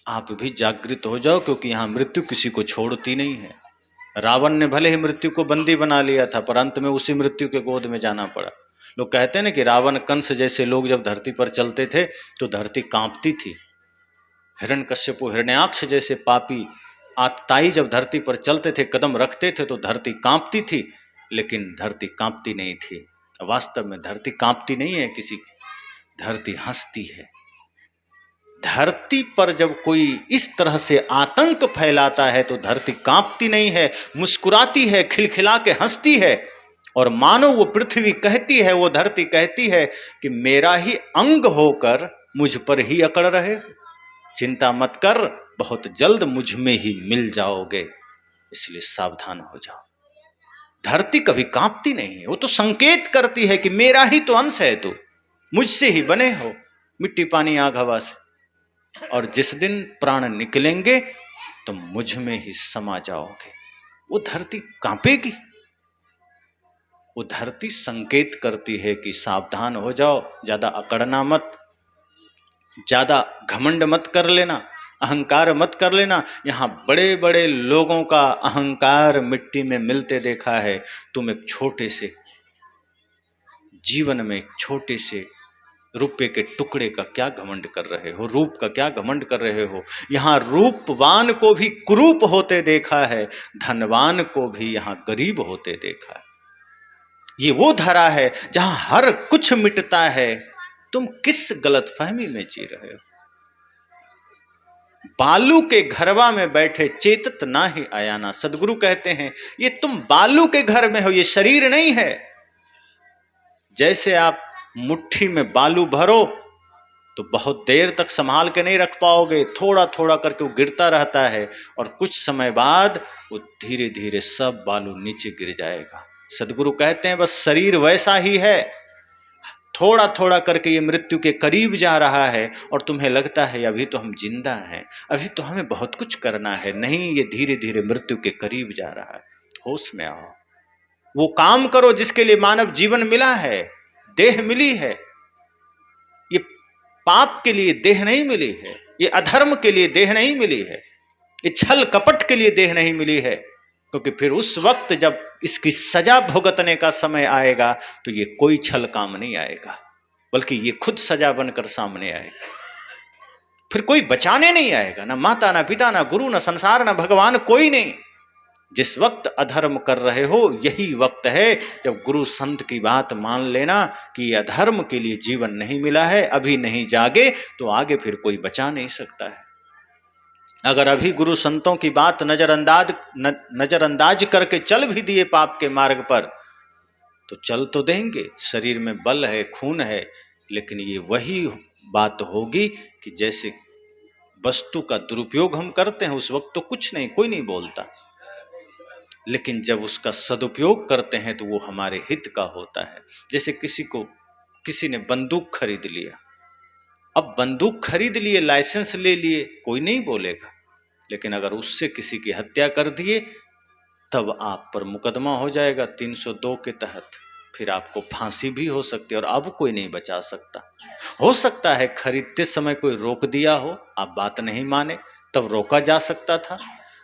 आप भी जागृत हो जाओ, क्योंकि यहाँ मृत्यु किसी को छोड़ती नहीं है। रावण ने भले ही मृत्यु को बंदी बना लिया था, पर अंत में उसी मृत्यु के गोद में जाना पड़ा। लोग कहते हैं ना कि रावण कंस जैसे लोग जब धरती पर चलते थे तो धरती कांपती थी। हिरण्यकश्यप हिरण्याक्ष जैसे पापी आतताई जब धरती पर चलते थे, कदम रखते थे तो धरती कांपती थी, लेकिन धरती कांपती नहीं थी। वास्तव में धरती कांपती नहीं है किसी की, धरती हंसती है। धरती पर जब कोई इस तरह से आतंक फैलाता है तो धरती कांपती नहीं है, मुस्कुराती है, खिलखिला के हंसती है। और मानो वो पृथ्वी कहती है, वो धरती कहती है कि मेरा ही अंग होकर मुझ पर ही अकड़ रहे, चिंता मत कर, बहुत जल्द मुझ में ही मिल जाओगे, इसलिए सावधान हो जाओ। धरती कभी कांपती नहीं है, वो तो संकेत करती है कि मेरा ही तो अंश है, तू मुझसे ही बने हो, मिट्टी पानी आग हवा से। और जिस दिन प्राण निकलेंगे तो मुझ में ही समा जाओगे। वो धरती कांपेगी, वो धरती संकेत करती है कि सावधान हो जाओ, ज्यादा अकड़ना मत, ज्यादा घमंड मत कर लेना, अहंकार मत कर लेना। यहाँ बड़े बड़े लोगों का अहंकार मिट्टी में मिलते देखा है। तुम एक छोटे से जीवन में, एक छोटे से रुपए के टुकड़े का क्या घमंड कर रहे हो, रूप का क्या घमंड कर रहे हो। यहाँ रूपवान को भी कुरूप होते देखा है, धनवान को भी यहाँ गरीब होते देखा है। ये वो धरा है जहां हर कुछ मिटता है, तुम किस गलतफहमी में जी रहे हो। बालू के घरवा में बैठे चेतत ना ही आयाना। सदगुरु कहते हैं ये तुम बालू के घर में हो, ये शरीर नहीं है। जैसे आप मुट्ठी में बालू भरो तो बहुत देर तक संभाल के नहीं रख पाओगे, थोड़ा थोड़ा करके वो गिरता रहता है और कुछ समय बाद वो धीरे धीरे सब बालू नीचे गिर जाएगा। सदगुरु कहते हैं बस शरीर वैसा ही है, थोड़ा थोड़ा करके ये मृत्यु के करीब जा रहा है और तुम्हें लगता है अभी तो हम जिंदा हैं, अभी तो हमें बहुत कुछ करना है। नहीं, ये धीरे धीरे मृत्यु के करीब जा रहा है। होश में आओ, वो काम करो जिसके लिए मानव जीवन मिला है, देह मिली है। ये पाप के लिए देह नहीं मिली है, ये अधर्म के लिए देह नहीं मिली है, ये छल कपट के लिए देह नहीं मिली है। क्योंकि फिर उस वक्त जब इसकी सजा भुगतने का समय आएगा तो ये कोई छल काम नहीं आएगा, बल्कि ये खुद सजा बनकर सामने आएगा। फिर कोई बचाने नहीं आएगा, ना माता, ना पिता, ना गुरु, ना संसार, ना भगवान, कोई नहीं। जिस वक्त अधर्म कर रहे हो यही वक्त है जब गुरु संत की बात मान लेना कि अधर्म के लिए जीवन नहीं मिला है, अभी नहीं जागे तो आगे फिर कोई बचा नहीं सकता है। अगर अभी गुरु संतों की बात नजरअंदाज करके चल भी दिए पाप के मार्ग पर तो चल तो देंगे, शरीर में बल है, खून है, लेकिन ये वही बात होगी कि जैसे वस्तु का दुरुपयोग हम करते हैं उस वक्त तो कुछ नहीं, कोई नहीं बोलता, लेकिन जब उसका सदुपयोग करते हैं तो वो हमारे हित का होता है। जैसे किसी ने बंदूक खरीद लिया, अब बंदूक खरीद लिए, लाइसेंस ले लिए, कोई नहीं बोलेगा, लेकिन अगर उससे किसी की हत्या कर दिए तब आप पर मुकदमा हो जाएगा 302 के तहत, फिर आपको फांसी भी हो सकती है और अब कोई नहीं बचा सकता। हो सकता है खरीदते समय कोई रोक दिया हो, आप बात नहीं माने, तब रोका जा सकता था,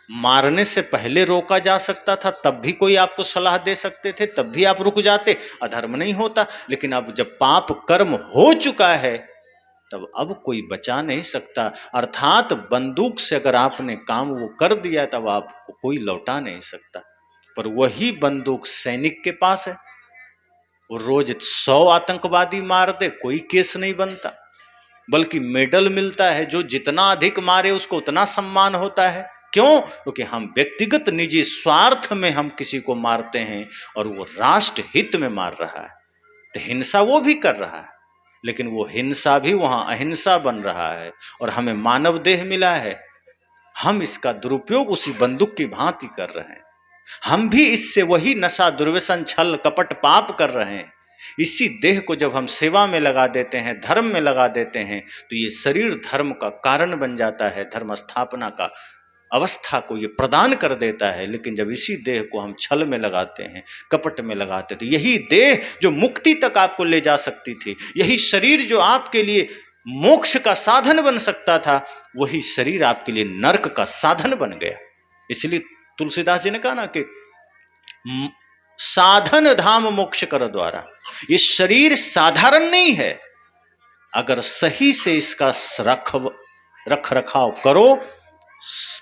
मारने से पहले रोका जा सकता था, तब भी कोई आपको सलाह दे सकते थे, तब भी आप रुक जाते, अधर्म नहीं होता। लेकिन अब जब पाप कर्म हो चुका है तब अब कोई बचा नहीं सकता। अर्थात बंदूक से अगर आपने काम वो कर दिया तब आपको कोई लौटा नहीं सकता। पर वही बंदूक सैनिक के पास है, वो रोज 100 आतंकवादी मार दे, कोई केस नहीं बनता, बल्कि मेडल मिलता है। जो जितना अधिक मारे उसको उतना सम्मान होता है। क्यों? क्योंकि हम व्यक्तिगत निजी स्वार्थ में हम किसी को मारते हैं और वो राष्ट्र हित में मार रहा है। तो हिंसा वो भी कर रहा है, लेकिन वो हिंसा भी वहां अहिंसा बन रहा है और हमें मानव देह मिला है। हम इसका दुरुपयोग उसी बंदूक की भांति कर रहे हैं। हम भी इससे वही नशा, दुर्व्यसन, छल कपट, पाप कर रहे हैं। इसी देह को जब हम सेवा में लगा देते हैं, धर्म में लगा देते हैं, तो ये शरीर धर्म का कारण बन जाता है, धर्म स्थापना का अवस्था को ये प्रदान कर देता है। लेकिन जब इसी देह को हम छल में लगाते हैं, कपट में लगाते हैं, तो यही देह जो मुक्ति तक आपको ले जा सकती थी, यही शरीर जो आपके लिए मोक्ष का साधन बन सकता था, वही शरीर आपके लिए नरक का साधन बन गया। इसलिए तुलसीदास जी ने कहा ना कि साधन धाम मोक्ष कर द्वारा। ये शरीर साधारण नहीं है, अगर सही से इसका रख रखाव करो,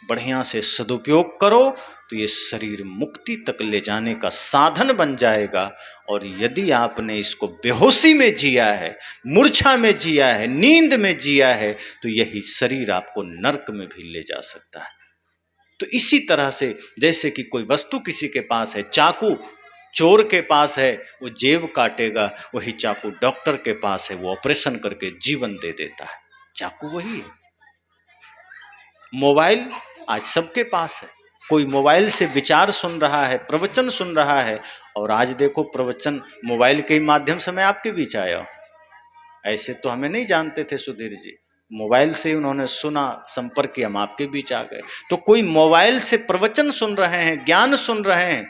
बढ़िया से सदुपयोग करो, तो ये शरीर मुक्ति तक ले जाने का साधन बन जाएगा। और यदि आपने इसको बेहोशी में जिया है, मूर्छा में जिया है, नींद में जिया है, तो यही शरीर आपको नरक में भी ले जा सकता है। तो इसी तरह से जैसे कि कोई वस्तु किसी के पास है, चाकू चोर के पास है, वो जेब काटेगा, वही चाकू डॉक्टर के पास है, वो ऑपरेशन करके जीवन दे देता है। चाकू वही है। मोबाइल आज सबके पास है, कोई मोबाइल से विचार सुन रहा है, प्रवचन सुन रहा है। और आज देखो प्रवचन मोबाइल के माध्यम से मैं आपके बीच आया हूँ, ऐसे तो हमें नहीं जानते थे सुधीर जी, मोबाइल से उन्होंने सुना, संपर्क किया, हम आपके बीच आ गए। तो कोई मोबाइल से प्रवचन सुन रहे हैं, ज्ञान सुन रहे हैं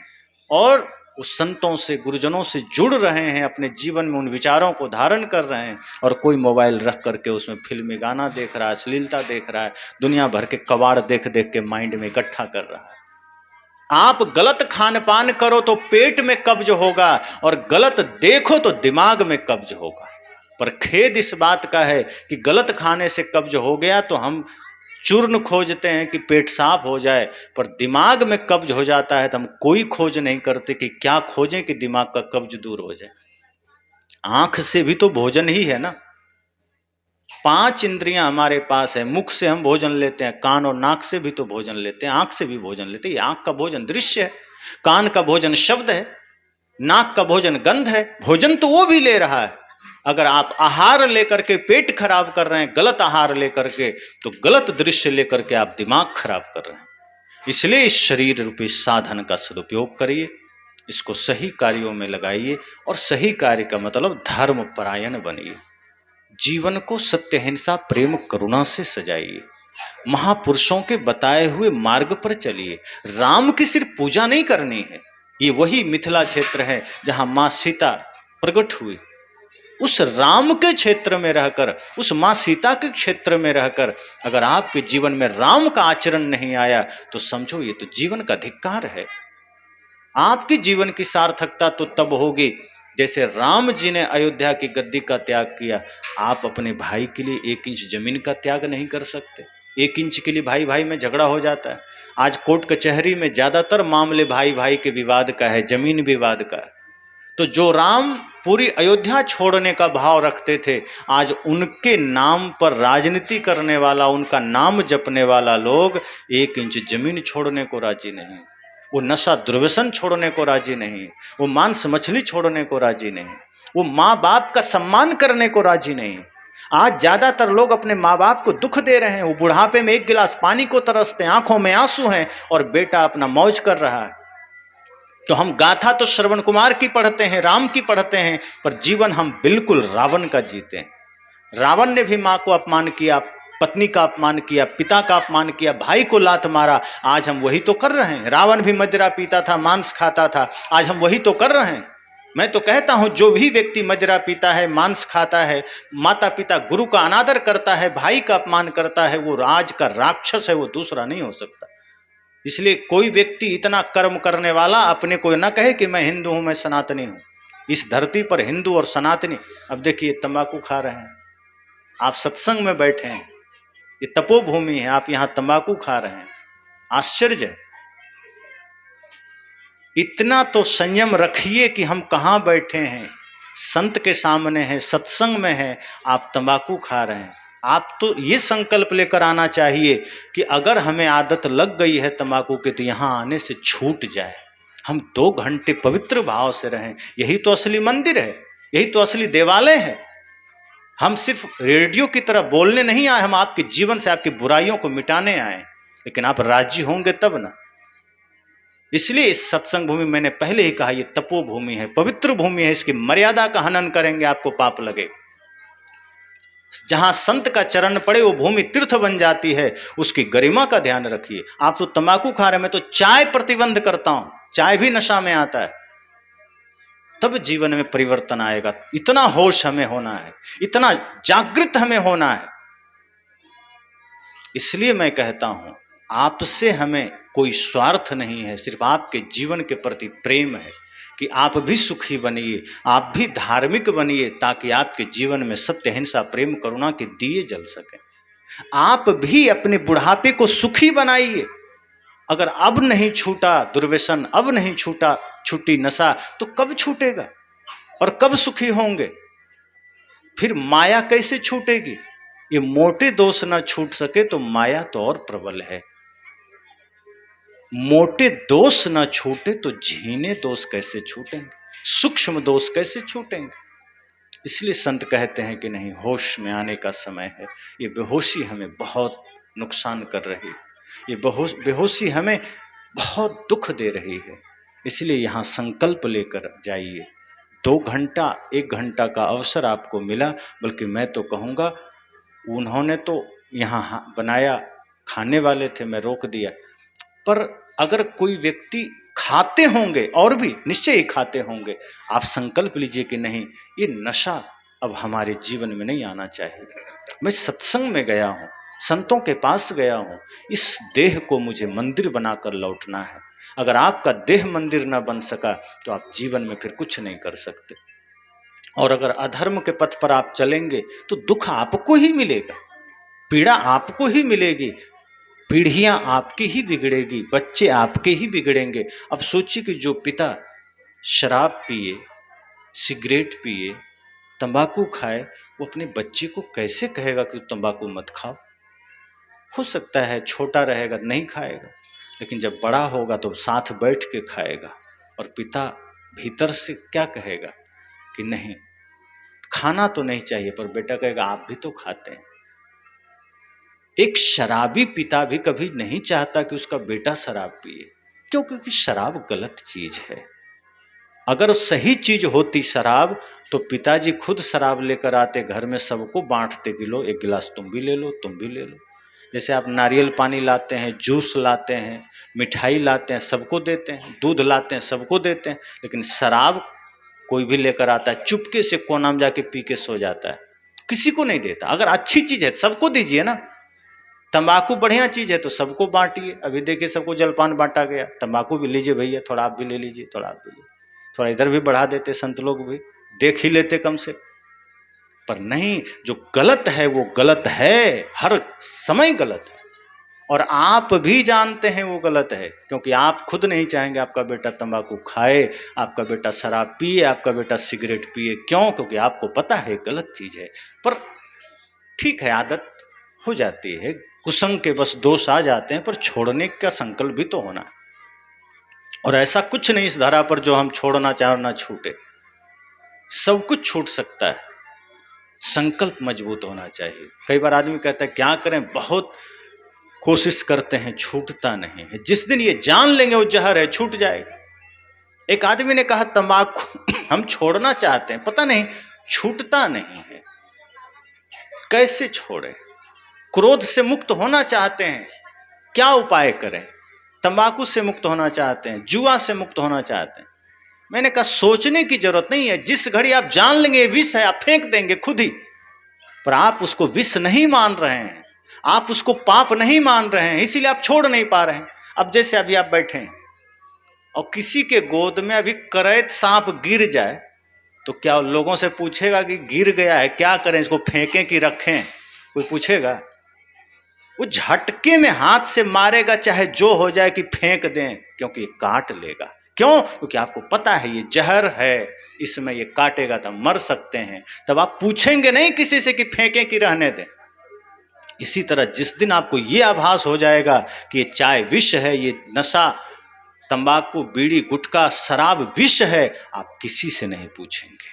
और उस संतों से, गुरुजनों से जुड़ रहे हैं, अपने जीवन में उन विचारों को धारण कर रहे हैं। और कोई मोबाइल रख करके उसमें फिल्मी गाना देख रहा है, अश्लीलता देख रहा है, दुनिया भर के कबाड़ देख देख के माइंड में इकट्ठा कर रहा है। आप गलत खान पान करो तो पेट में कब्ज होगा, और गलत देखो तो दिमाग में कब्ज होगा। पर खेद इस बात का है कि गलत खाने से कब्ज हो गया तो हम चूर्ण खोजते हैं कि पेट साफ हो जाए, पर दिमाग में कब्ज हो जाता है तो हम कोई खोज नहीं करते कि क्या खोजें कि दिमाग का कब्ज दूर हो जाए। आंख से भी तो भोजन ही है ना, 5 इंद्रियां हमारे पास है, मुख से हम भोजन लेते हैं, कान और नाक से भी तो भोजन लेते हैं, आंख से भी भोजन लेते हैं। आंख का भोजन दृश्य है, कान का भोजन शब्द है, नाक का भोजन गंध है, भोजन तो वो भी ले रहा है। अगर आप आहार लेकर के पेट खराब कर रहे हैं, गलत आहार लेकर के, तो गलत दृश्य लेकर के आप दिमाग खराब कर रहे हैं। इसलिए इस शरीर रूपी साधन का सदुपयोग करिए, इसको सही कार्यों में लगाइए और सही कार्य का मतलब धर्म परायण बनिए। जीवन को सत्य, हिंसा, प्रेम, करुणा से सजाइए। महापुरुषों के बताए हुए मार्ग पर चलिए। राम की सिर्फ पूजा नहीं करनी है, ये वही मिथिला क्षेत्र है जहां मां सीता प्रकट हुई। उस राम के क्षेत्र में रहकर, उस मां सीता के क्षेत्र में रहकर अगर आपके जीवन में राम का आचरण नहीं आया तो समझो ये तो जीवन का धिक्कार है। आपकी जीवन की सार्थकता तो तब होगी जैसे राम जी ने अयोध्या की गद्दी का त्याग किया। आप अपने भाई के लिए 1 इंच जमीन का त्याग नहीं कर सकते। 1 इंच के लिए भाई भाई में झगड़ा हो जाता है। आज कोर्ट कचहरी में ज्यादातर मामले भाई भाई के विवाद का है, जमीन विवाद का है। तो जो राम पूरी अयोध्या छोड़ने का भाव रखते थे, आज उनके नाम पर राजनीति करने वाला, उनका नाम जपने वाला लोग 1 इंच जमीन छोड़ने को राजी नहीं, वो नशा दुर्व्यसन छोड़ने को राजी नहीं, वो मांस मछली छोड़ने को राजी नहीं, वो माँ बाप का सम्मान करने को राजी नहीं। आज ज्यादातर लोग अपने माँ बाप को दुख दे रहे हैं, वो बुढ़ापे में 1 गिलास पानी को तरसते हैं, आंखों में आंसू हैं और बेटा अपना मौज कर रहा है। तो हम गाथा तो श्रवण कुमार की पढ़ते हैं, राम की पढ़ते हैं, पर जीवन हम बिल्कुल रावण का जीते हैं। रावण ने भी माँ को अपमान किया, पत्नी का अपमान किया, पिता का अपमान किया, भाई को लात मारा। आज हम वही तो कर रहे हैं। रावण भी मदिरा पीता था, मांस खाता था, आज हम वही तो कर रहे हैं। मैं तो कहता हूं जो भी व्यक्ति मदिरा पीता है, मांस खाता है, माता पिता गुरु का अनादर करता है, भाई का अपमान करता है, वो आज का राक्षस है, वो दूसरा नहीं हो सकता। इसलिए कोई व्यक्ति इतना कर्म करने वाला अपने को ना कहे कि मैं हिंदू हूं, मैं सनातनी हूं। इस धरती पर हिंदू और सनातनी, अब देखिए तंबाकू खा रहे हैं, आप सत्संग में बैठे हैं, ये तपोभूमि है, आप यहां तंबाकू खा रहे हैं, आश्चर्य है। इतना तो संयम रखिए कि हम कहां बैठे हैं, संत के सामने हैं, सत्संग में हैं, आप तंबाकू खा रहे हैं। आप तो ये संकल्प लेकर आना चाहिए कि अगर हमें आदत लग गई है तंबाकू की तो यहाँ आने से छूट जाए, हम 2 घंटे पवित्र भाव से रहें। यही तो असली मंदिर है, यही तो असली देवालय है। हम सिर्फ रेडियो की तरह बोलने नहीं आए, हम आपके जीवन से आपकी बुराइयों को मिटाने आए, लेकिन आप राजी होंगे तब ना। इसलिए इस सत्संग भूमि, मैंने पहले ही कहा, ये तपोभूमि है, पवित्र भूमि है, इसकी मर्यादा का हनन करेंगे आपको पाप लगे। जहां संत का चरण पड़े वो भूमि तीर्थ बन जाती है, उसकी गरिमा का ध्यान रखिए। आप तो तंबाकू खा रहे हैं, मैं तो चाय प्रतिबंध करता हूं, चाय भी नशा में आता है, तब जीवन में परिवर्तन आएगा। इतना होश हमें होना है, इतना जागृत हमें होना है। इसलिए मैं कहता हूं, आपसे हमें कोई स्वार्थ नहीं है, सिर्फ आपके जीवन के प्रति प्रेम है कि आप भी सुखी बनिए, आप भी धार्मिक बनिए, ताकि आपके जीवन में सत्य, हिंसा, प्रेम, करुणा के दिए जल सके। आप भी अपने बुढ़ापे को सुखी बनाइए। अगर अब नहीं छूटा दुर्व्यसन, अब नहीं छूटी नशा, तो कब छूटेगा और कब सुखी होंगे? फिर माया कैसे छूटेगी? ये मोटे दोष ना छूट सके तो माया तो और प्रबल है। मोटे दोष ना छूटे तो झीने दोष कैसे छूटेंगे, सूक्ष्म दोष कैसे छूटेंगे? इसलिए संत कहते हैं कि नहीं, होश में आने का समय है। ये बेहोशी हमें बहुत नुकसान कर रही है, ये बेहोशी हमें बहुत दुख दे रही है। इसलिए यहाँ संकल्प लेकर जाइए। 2 घंटा 1 घंटा का अवसर आपको मिला, बल्कि मैं तो कहूँगा उन्होंने तो यहाँ बनाया, खाने वाले थे, मैं रोक दिया। पर अगर कोई व्यक्ति खाते होंगे, और भी निश्चय ही खाते होंगे, आप संकल्प लीजिए कि नहीं, ये नशा अब हमारे जीवन में नहीं आना चाहिए। मैं सत्संग में गया हूँ, संतों के पास गया हूँ, इस देह को मुझे मंदिर बनाकर लौटना है। अगर आपका देह मंदिर ना बन सका तो आप जीवन में फिर कुछ नहीं कर सकते। और अगर अधर्म के पथ पर आप चलेंगे तो दुख आपको ही मिलेगा, पीड़ा आपको ही मिलेगी, पीढ़ियां आपकी ही बिगड़ेगी, बच्चे आपके ही बिगड़ेंगे। अब सोचिए कि जो पिता शराब पिए, सिगरेट पिए, तंबाकू खाए, वो अपने बच्चे को कैसे कहेगा कि तंबाकू मत खाओ? हो सकता है छोटा रहेगा नहीं खाएगा, लेकिन जब बड़ा होगा तो साथ बैठ के खाएगा। और पिता भीतर से क्या कहेगा कि नहीं, खाना तो नहीं चाहिए, पर बेटा कहेगा आप भी तो खाते हैं। एक शराबी पिता भी कभी नहीं चाहता कि उसका बेटा शराब पिए, क्यों? क्योंकि शराब गलत चीज है। अगर सही चीज होती शराब, तो पिताजी खुद शराब लेकर आते, घर में सबको बांटते कि लो एक गिलास तुम भी ले लो, तुम भी ले लो। जैसे आप नारियल पानी लाते हैं, जूस लाते हैं, मिठाई लाते हैं, सबको देते हैं, दूध लाते हैं, सबको देते हैं। लेकिन शराब कोई भी लेकर आता है, चुपके से कोना में जाके पी के सो जाता है, किसी को नहीं देता। अगर अच्छी चीज है सबको दीजिए ना। तंबाकू बढ़िया चीज है तो सबको बांटिए। अभी देखिए सबको जलपान बांटा गया, तंबाकू भी लीजिए भैया, थोड़ा आप भी ले लीजिए, थोड़ा आप भी लीजिए, थोड़ा इधर भी बढ़ा देते, संत लोग भी देख ही लेते कम से। पर नहीं, जो गलत है वो गलत है, हर समय गलत है। और आप भी जानते हैं वो गलत है, क्योंकि आप खुद नहीं चाहेंगे आपका बेटा तंबाकू खाए, आपका बेटा शराब पिए, आपका बेटा सिगरेट पिए। क्यों? क्योंकि आपको पता है गलत चीज है। पर ठीक है, आदत हो जाती है, कुसंग के बस दोष आ जाते हैं, पर छोड़ने का संकल्प भी तो होना है। और ऐसा कुछ नहीं इस धरा पर जो हम छोड़ना चाहे और ना छूटे, सब कुछ छूट सकता है, संकल्प मजबूत होना चाहिए। कई बार आदमी कहता है क्या करें, बहुत कोशिश करते हैं, छूटता नहीं है। जिस दिन ये जान लेंगे वो जहर है, छूट जाएगा। एक आदमी ने कहा तंबाकू हम छोड़ना चाहते हैं, पता नहीं छूटता नहीं है, कैसे छोड़े? क्रोध से मुक्त होना चाहते हैं, क्या उपाय करें? तंबाकू से मुक्त होना चाहते हैं, जुआ से मुक्त होना चाहते हैं। मैंने कहा सोचने की जरूरत नहीं है, जिस घड़ी आप जान लेंगे विष है, आप फेंक देंगे खुद ही। पर आप उसको विष नहीं मान रहे हैं, आप उसको पाप नहीं मान रहे हैं, इसीलिए आप छोड़ नहीं पा रहे हैं। अब जैसे अभी आप बैठे हैं और किसी के गोद में अभी करैत सांप गिर जाए, तो क्या लोगों से पूछेगा कि गिर गया है क्या करें, इसको फेंकें कि रखें? कोई पूछेगा? वो झटके में हाथ से मारेगा, चाहे जो हो जाए, कि फेंक दें, क्योंकि काट लेगा। क्यों? क्योंकि आपको पता है ये जहर है, इसमें ये काटेगा तो मर सकते हैं। तब आप पूछेंगे नहीं किसी से कि फेंकें कि रहने दें। इसी तरह जिस दिन आपको ये आभास हो जाएगा कि ये चाय विष है, ये नशा, तंबाकू, बीड़ी, गुटखा, शराब विष है, आप किसी से नहीं पूछेंगे।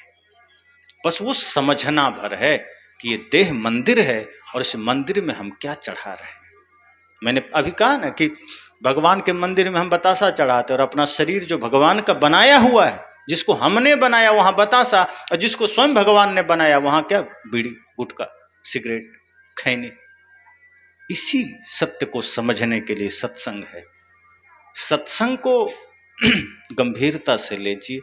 बस वो समझना भर है कि ये देह मंदिर है और इस मंदिर में हम क्या चढ़ा रहे हैं। मैंने अभी कहा ना कि भगवान के मंदिर में हम बतासा चढ़ाते, और अपना शरीर जो भगवान का बनाया हुआ है, जिसको हमने बनाया वहां बतासा, और जिसको स्वयं भगवान ने बनाया वहां क्या? बीड़ी, गुटखा, सिगरेट, खैनी। इसी सत्य को समझने के लिए सत्संग है। सत्संग को गंभीरता से लीजिए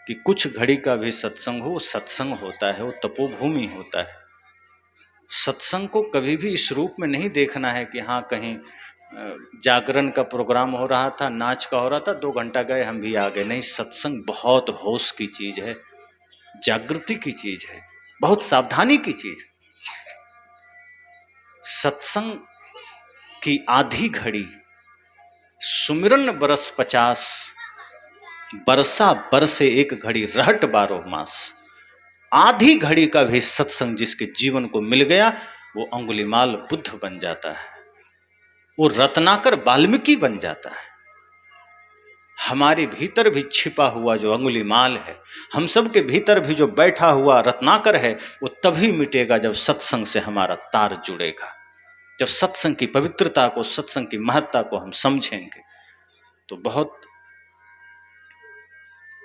कि कुछ घड़ी का भी सत्संग हो, सत्संग होता है, वो तपोभूमि होता है। सत्संग को कभी भी इस रूप में नहीं देखना है कि हाँ कहीं जागरण का प्रोग्राम हो रहा था, नाच का हो रहा था, 2 घंटा गए हम भी आ गए। नहीं, सत्संग बहुत होश की चीज है, जागृति की चीज है, बहुत सावधानी की चीज। सत्संग की आधी घड़ी सुमिरन बरस 50, बरसा बरसे एक घड़ी रहट 12 मास। आधी घड़ी का भी सत्संग जिसके जीवन को मिल गया, वो अंगुलीमाल बुद्ध बन जाता है, वो रत्नाकर वाल्मीकि बन जाता है। हमारे भीतर भी छिपा हुआ जो अंगुलीमाल है, हम सब के भीतर भी जो बैठा हुआ रत्नाकर है, वो तभी मिटेगा जब सत्संग से हमारा तार जुड़ेगा, जब सत्संग की पवित्रता को, सत्संग की महत्ता को हम समझेंगे। तो बहुत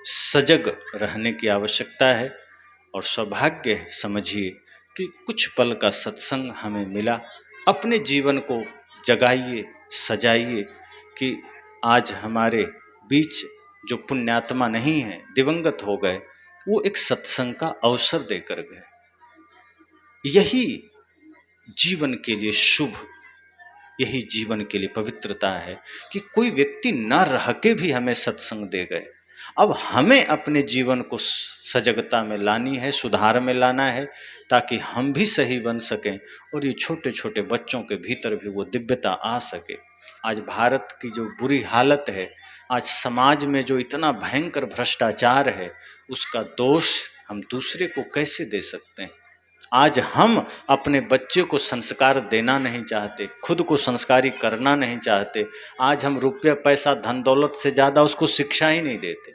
सजग रहने की आवश्यकता है। और सौभाग्य समझिए कि कुछ पल का सत्संग हमें मिला। अपने जीवन को जगाइए, सजाइए कि आज हमारे बीच जो पुण्यात्मा नहीं है, दिवंगत हो गए, वो एक सत्संग का अवसर देकर गए। यही जीवन के लिए शुभ, यही जीवन के लिए पवित्रता है कि कोई व्यक्ति न रह के भी हमें सत्संग दे गए। अब हमें अपने जीवन को सजगता में लानी है, सुधार में लाना है, ताकि हम भी सही बन सकें और ये छोटे छोटे बच्चों के भीतर भी वो दिव्यता आ सके। आज भारत की जो बुरी हालत है, आज समाज में जो इतना भयंकर भ्रष्टाचार है, उसका दोष हम दूसरे को कैसे दे सकते हैं। आज हम अपने बच्चे को संस्कार देना नहीं चाहते, खुद को संस्कारी करना नहीं चाहते। आज हम रुपया पैसा धन दौलत से ज़्यादा उसको शिक्षा ही नहीं देते।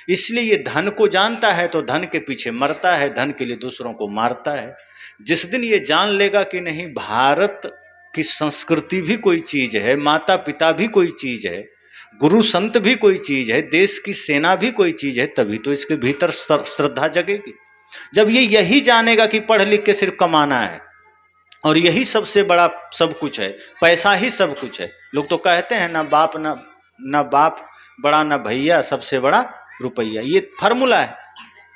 इसलिए ये धन को जानता है तो धन के पीछे मरता है, धन के लिए दूसरों को मारता है। जिस दिन ये जान लेगा कि नहीं, भारत की संस्कृति भी कोई चीज़ है, माता पिता भी कोई चीज़ है, गुरु संत भी कोई चीज़ है, देश की सेना भी कोई चीज़ है, तभी तो इसके भीतर श्रद्धा जगेगी। जब ये यही जानेगा कि पढ़ लिख के सिर्फ कमाना है और यही सबसे बड़ा सब कुछ है, पैसा ही सब कुछ है। लोग तो कहते हैं ना बाप बड़ा ना भैया, सबसे बड़ा रुपया, ये फार्मूला है।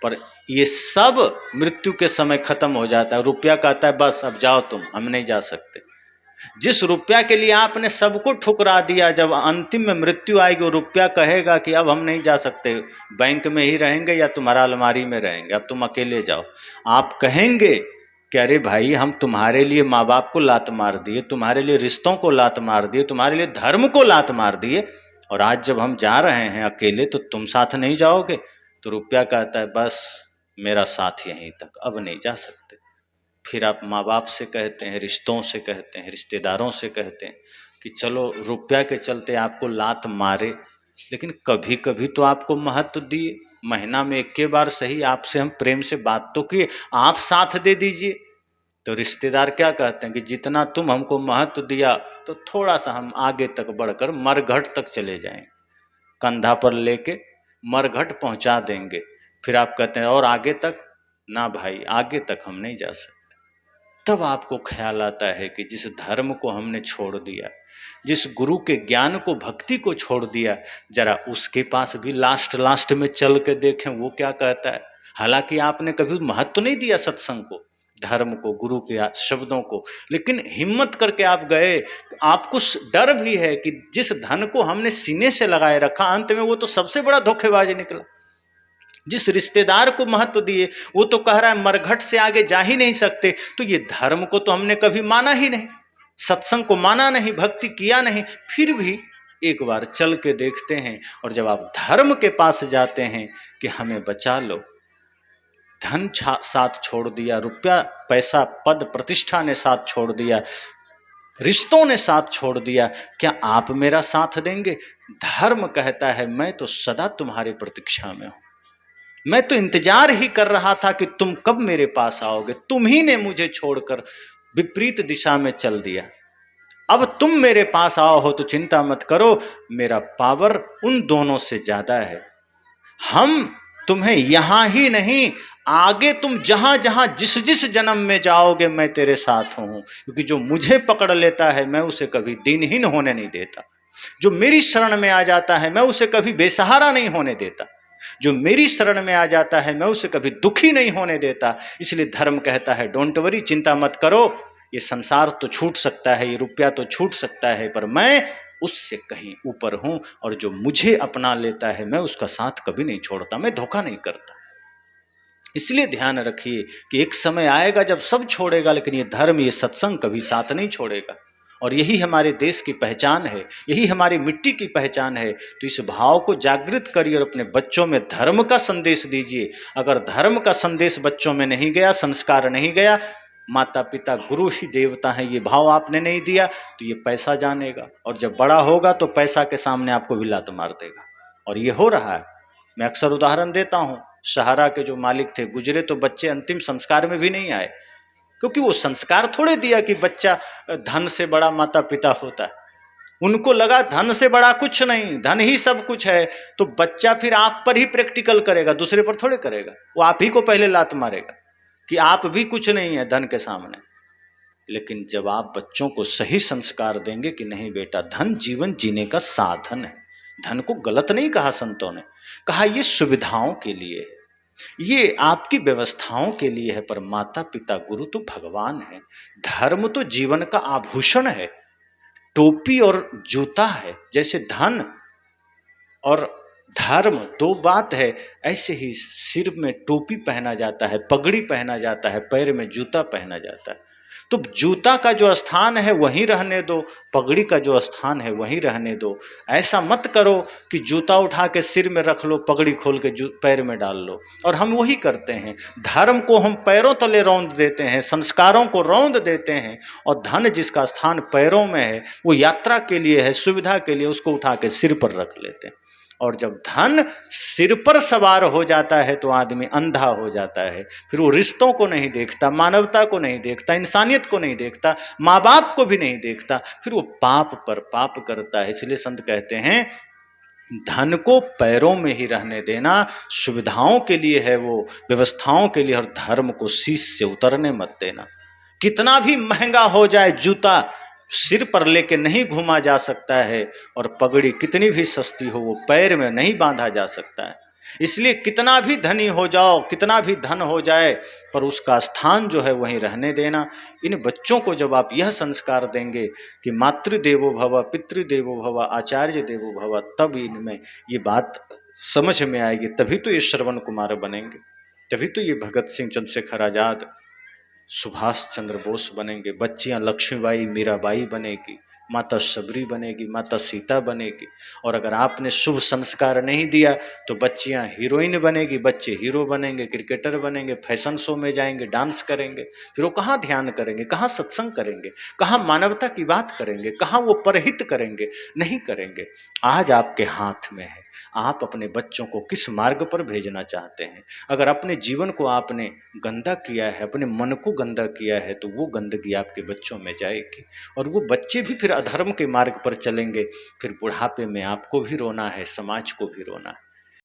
पर ये सब मृत्यु के समय खत्म हो जाता है। रुपया कहता है बस अब जाओ तुम, हम नहीं जा सकते। जिस रुपया के लिए आपने सबको ठुकरा दिया, जब अंतिम में मृत्यु आएगी, वो रुपया कहेगा कि अब हम नहीं जा सकते, बैंक में ही रहेंगे या तुम्हारा अलमारी में रहेंगे, अब तुम अकेले जाओ। आप कहेंगे कि अरे भाई, हम तुम्हारे लिए माँ बाप को लात मार दिए, तुम्हारे लिए रिश्तों को लात मार दिए, तुम्हारे लिए धर्म को लात मार दिए, और आज जब हम जा रहे हैं अकेले तो तुम साथ नहीं जाओगे। तो रुपया कहता है बस मेरा साथ यहीं तक, अब नहीं जा सकते। फिर आप माँ बाप से कहते हैं, रिश्तों से कहते हैं, रिश्तेदारों से कहते हैं कि चलो रुपया के चलते आपको लात मारे, लेकिन कभी कभी तो आपको महत्व दिए, महीना में एक के बार सही आपसे हम प्रेम से बात तो किए, आप साथ दे दीजिए। तो रिश्तेदार क्या कहते हैं कि जितना तुम हमको महत्व दिया तो थोड़ा सा हम आगे तक बढ़कर मरघट तक चले जाएंगे, कंधा पर लेके मरघट पहुंचा देंगे। फिर आप कहते हैं और आगे तक ना भाई, आगे तक हम नहीं जा सकते। तब आपको ख्याल आता है कि जिस धर्म को हमने छोड़ दिया, जिस गुरु के ज्ञान को भक्ति को छोड़ दिया, जरा उसके पास भी लास्ट में चल के देखें वो क्या कहता है। हालांकि आपने कभी महत्व नहीं दिया सत्संग को, धर्म को, गुरु के शब्दों को, लेकिन हिम्मत करके आप गए। आपको डर भी है कि जिस धन को हमने सीने से लगाए रखा, अंत में वो तो सबसे बड़ा धोखेबाज निकला। जिस रिश्तेदार को महत्व दिए वो तो कह रहा है मरघट से आगे जा ही नहीं सकते। तो ये धर्म को तो हमने कभी माना ही नहीं, सत्संग को माना नहीं, भक्ति किया नहीं, फिर भी एक बार चल के देखते हैं। और जब आप धर्म के पास जाते हैं कि हमें बचा लो, धन साथ छोड़ दिया, रुपया पैसा पद प्रतिष्ठा ने साथ छोड़ दिया, रिश्तों ने साथ छोड़ दिया, क्या आप मेरा साथ देंगे? धर्म कहता है मैं तो सदा तुम्हारी प्रतीक्षा में हूं, मैं तो इंतजार ही कर रहा था कि तुम कब मेरे पास आओगे। तुम ही ने मुझे छोड़कर विपरीत दिशा में चल दिया, अब तुम मेरे पास आओ हो तो चिंता मत करो, मेरा पावर उन दोनों से ज्यादा है। हम तुम्हें यहां ही नहीं, आगे तुम जहां जहां जिस जिस जन्म में जाओगे मैं तेरे साथ हूं। क्योंकि जो मुझे पकड़ लेता है मैं उसे कभी दीनहीन होने नहीं देता, जो मेरी शरण में आ जाता है मैं उसे कभी बेसहारा नहीं होने देता, जो मेरी शरण में आ जाता है मैं उसे कभी दुखी नहीं होने देता। इसलिए धर्म कहता है डोंट वरी, चिंता मत करो, ये संसार तो छूट सकता है, ये रुपया तो छूट सकता है, पर मैं उससे कहीं ऊपर हूं, और जो मुझे अपना लेता है मैं उसका साथ कभी नहीं छोड़ता, मैं धोखा नहीं करता। इसलिए ध्यान रखिए कि एक समय आएगा जब सब छोड़ेगा, लेकिन ये धर्म, ये सत्संग कभी साथ नहीं छोड़ेगा। और यही हमारे देश की पहचान है, यही हमारी मिट्टी की पहचान है। तो इस भाव को जागृत करिए और अपने बच्चों में धर्म का संदेश दीजिए। अगर धर्म का संदेश बच्चों में नहीं गया, संस्कार नहीं गया, माता पिता गुरु ही देवता है, ये भाव आपने नहीं दिया, तो ये पैसा जानेगा, और जब बड़ा होगा तो पैसा के सामने आपको भी लात मार देगा। और ये हो रहा है। मैं अक्सर उदाहरण देता हूँ, सहारा के जो मालिक थे गुजरे तो बच्चे अंतिम संस्कार में भी नहीं आए, क्योंकि वो संस्कार थोड़े दिया कि बच्चा धन से बड़ा माता पिता होता है। उनको लगा धन से बड़ा कुछ नहीं, धन ही सब कुछ है। तो बच्चा फिर आप पर ही प्रैक्टिकल करेगा, दूसरे पर थोड़े करेगा। वो आप ही को पहले लात मारेगा कि आप भी कुछ नहीं है धन के सामने। लेकिन जब आप बच्चों को सही संस्कार देंगे कि नहीं बेटा, धन जीवन जीने का साधन है, धन को गलत नहीं कहा संतों ने, कहा ये सुविधाओं के लिए है, ये आपकी व्यवस्थाओं के लिए है, पर माता पिता गुरु तो भगवान है। धर्म तो जीवन का आभूषण है, टोपी और जूता है। जैसे धन और धर्म दो बात है। ऐसे ही सिर में टोपी पहना जाता है, पगड़ी पहना जाता है, पैर में जूता पहना जाता है। तो जूता का जो स्थान है वहीं रहने दो, पगड़ी का जो स्थान है वहीं रहने दो। ऐसा मत करो कि जूता उठा के सिर में रख लो, पगड़ी खोल के पैर में डाल लो। और हम वही करते हैं, धर्म को हम पैरों तले रौंद देते हैं, संस्कारों को रौंद देते हैं, और धन जिसका स्थान पैरों में है, वो यात्रा के लिए है, सुविधा के लिए, उसको उठा के सिर पर रख लेते हैं। और जब धन सिर पर सवार हो जाता है तो आदमी अंधा हो जाता है। फिर वो रिश्तों को नहीं देखता, मानवता को नहीं देखता, इंसानियत को नहीं देखता, माँ बाप को भी नहीं देखता, फिर वो पाप पर पाप करता है। इसलिए संत कहते हैं धन को पैरों में ही रहने देना, सुविधाओं के लिए है वो, व्यवस्थाओं के लिए, और धर्म को शीश से उतरने मत देना। कितना भी महंगा हो जाए जूता, सिर पर लेके नहीं घूमा जा सकता है, और पगड़ी कितनी भी सस्ती हो वो पैर में नहीं बांधा जा सकता है। इसलिए कितना भी धनी हो जाओ, कितना भी धन हो जाए, पर उसका स्थान जो है वहीं रहने देना। इन बच्चों को जब आप यह संस्कार देंगे कि मातृदेवो भव, पितृदेवो भव, आचार्य देवो भव, तब इनमें ये बात समझ में आएगी। तभी तो ये श्रवण कुमार बनेंगे, तभी तो ये भगत सिंह, चंद्रशेखर आजाद, सुभाष चंद्र बोस बनेंगे। बच्चियां लक्ष्मीबाई, मीराबाई बनेगी, माता शबरी बनेगी, माता सीता बनेगी। और अगर आपने शुभ संस्कार नहीं दिया तो बच्चियां हीरोइन बनेगी, बच्चे हीरो बनेंगे, क्रिकेटर बनेंगे, फैशन शो में जाएंगे, डांस करेंगे। फिर वो कहाँ ध्यान करेंगे, कहाँ सत्संग करेंगे, कहाँ मानवता की बात करेंगे, कहाँ वो परहित करेंगे? नहीं करेंगे। आज आपके हाथ में है, आप अपने बच्चों को किस मार्ग पर भेजना चाहते हैं। अगर अपने जीवन को आपने गंदा किया है, अपने मन को गंदा किया है, तो वो गंदगी आपके बच्चों में जाएगी, और वो बच्चे भी फिर अधर्म के मार्ग पर चलेंगे। फिर बुढ़ापे में आपको भी रोना है, समाज को भी रोना है।